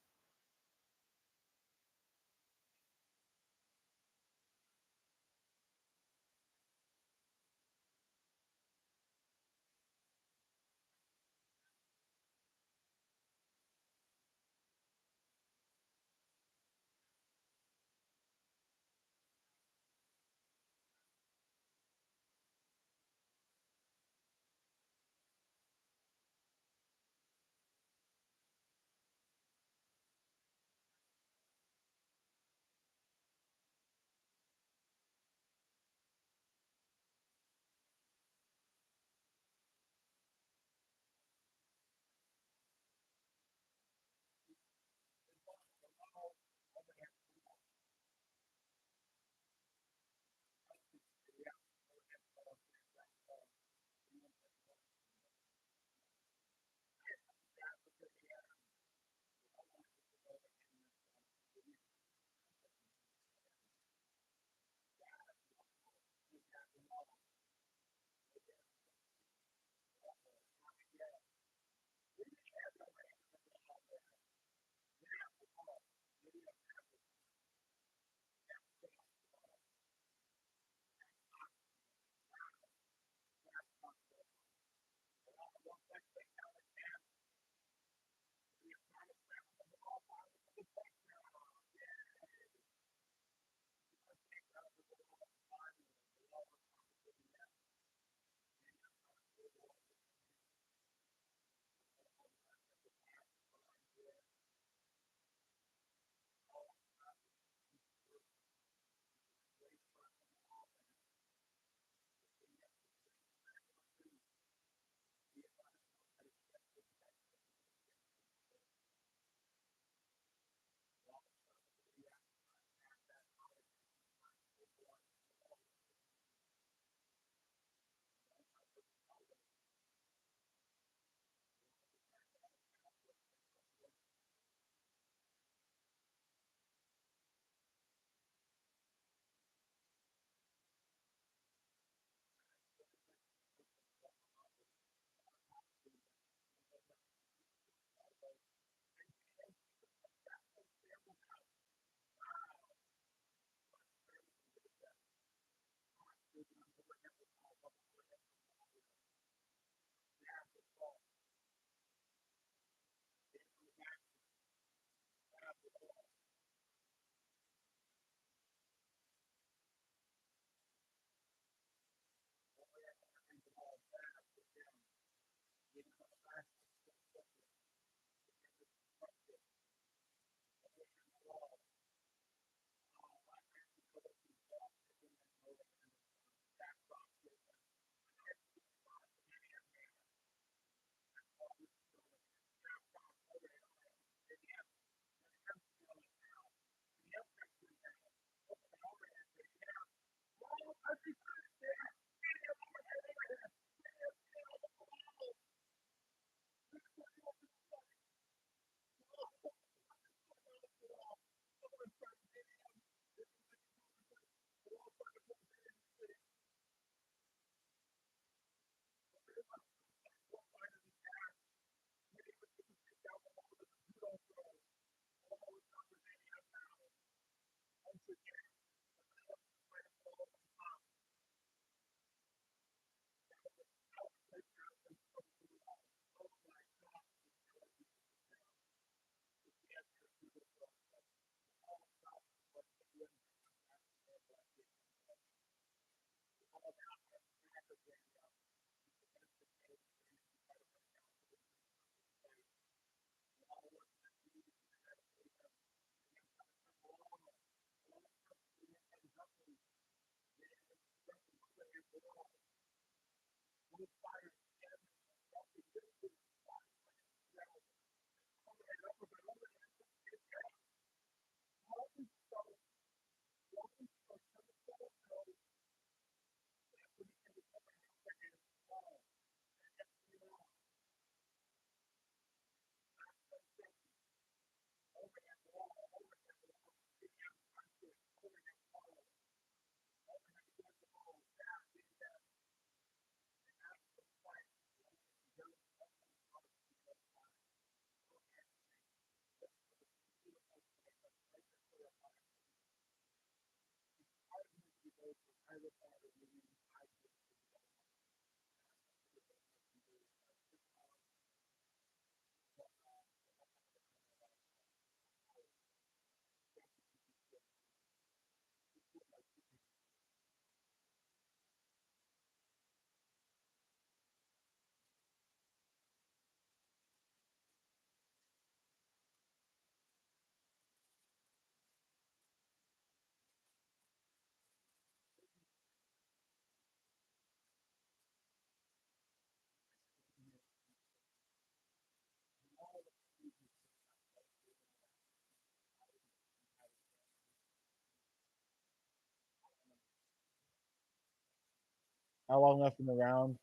Speaker 1: How long left in the round?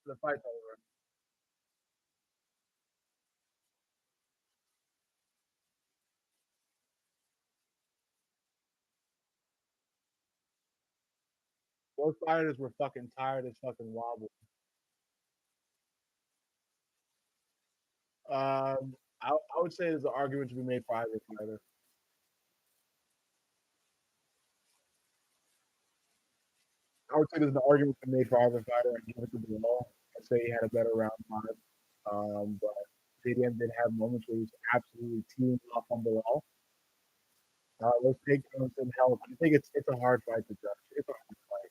Speaker 1: The fight's over. Both fighters were fucking tired as fucking wobble. I would say there's an argument to be made for either fighter. I would say there's an argument to be made for either fighter and give it to Bilal. I'd say he had a better round 5. But JDM did have moments where he was absolutely teeing off on the wall. Those takedowns didn't help. I think it's a hard fight to judge. It's a hard fight.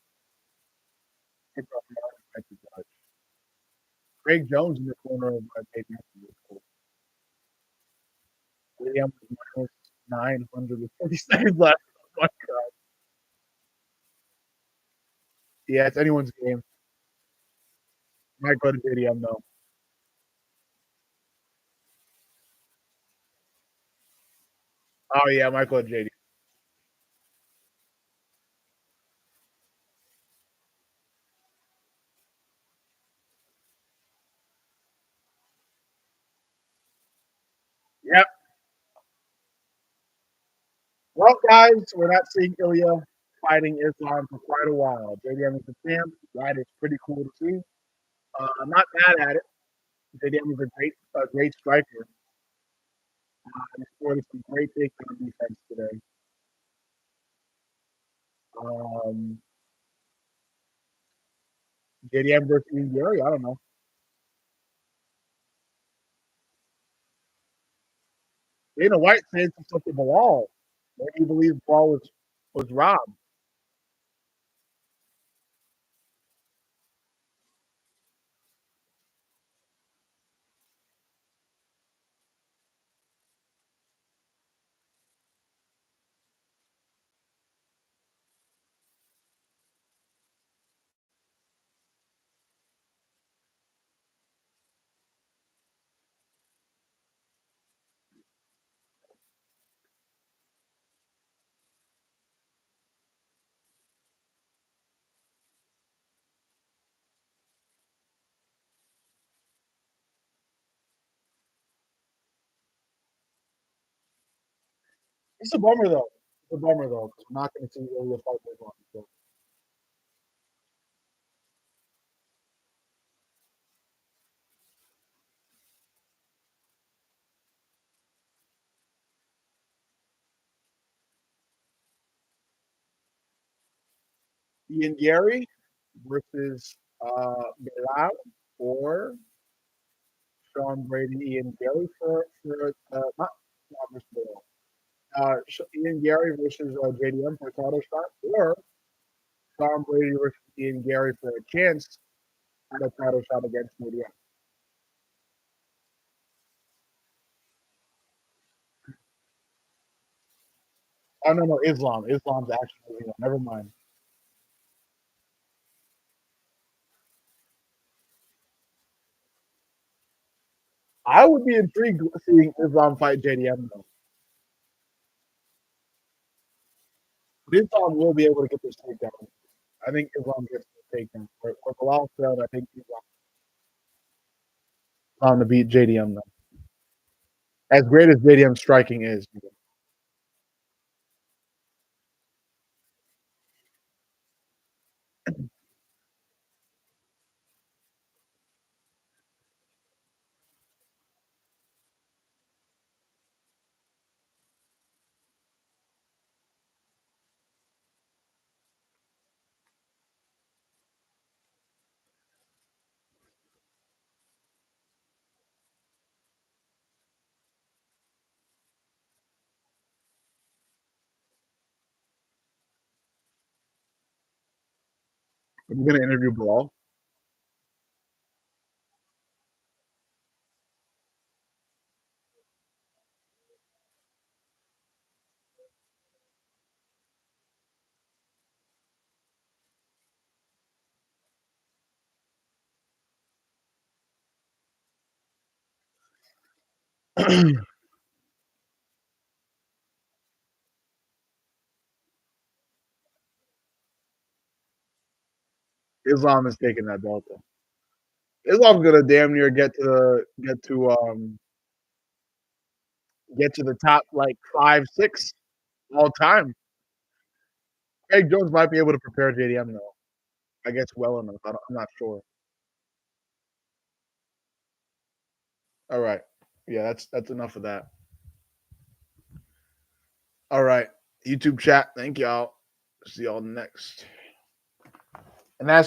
Speaker 1: It's a hard fight to judge. Craig Jones in the corner of JDM was cool. JDM was minus 940 seconds left. Oh my God. Yeah, it's anyone's game. Might go to JDM though. Oh yeah, might go to JDM. Yep. Well, guys, we're not seeing Ilya fighting Islam for quite a while. JDM is the champ. That is pretty cool to see. I'm not mad at it. JDM is a great striker. He scored some great takedown defense today. Um, JDM versus Ian Gary, I don't know. Dana White said some stuff to Bilal. Maybe he believes Bilal was robbed. It's a bummer though. It's a bummer though because we're not going to see Ilya fight Islam. So Ian Gary versus Bilal or Sean Brady, Ian Gary for not versus Bilal. Ian Gary versus JDM for a title shot, or Sean Brady versus Ian Gary for a chance at a title shot against JDM. Oh no, no, Islam. Islam's actually never mind. I would be intrigued seeing Islam fight JDM though. But Islam will be able to get this takedown. I think Islam gets the takedown. For Bilal failed, I think Islam to beat JDM though. As great as JDM's striking is, I'm gonna interview Bilal. Islam is taking that belt though. Islam's gonna damn near get to the top like 5, 6 all time. Craig Jones might be able to prepare JDM though. I guess well enough. I'm not sure. All right. Yeah, that's enough of that. All right. YouTube chat. Thank y'all. See y'all next. And that's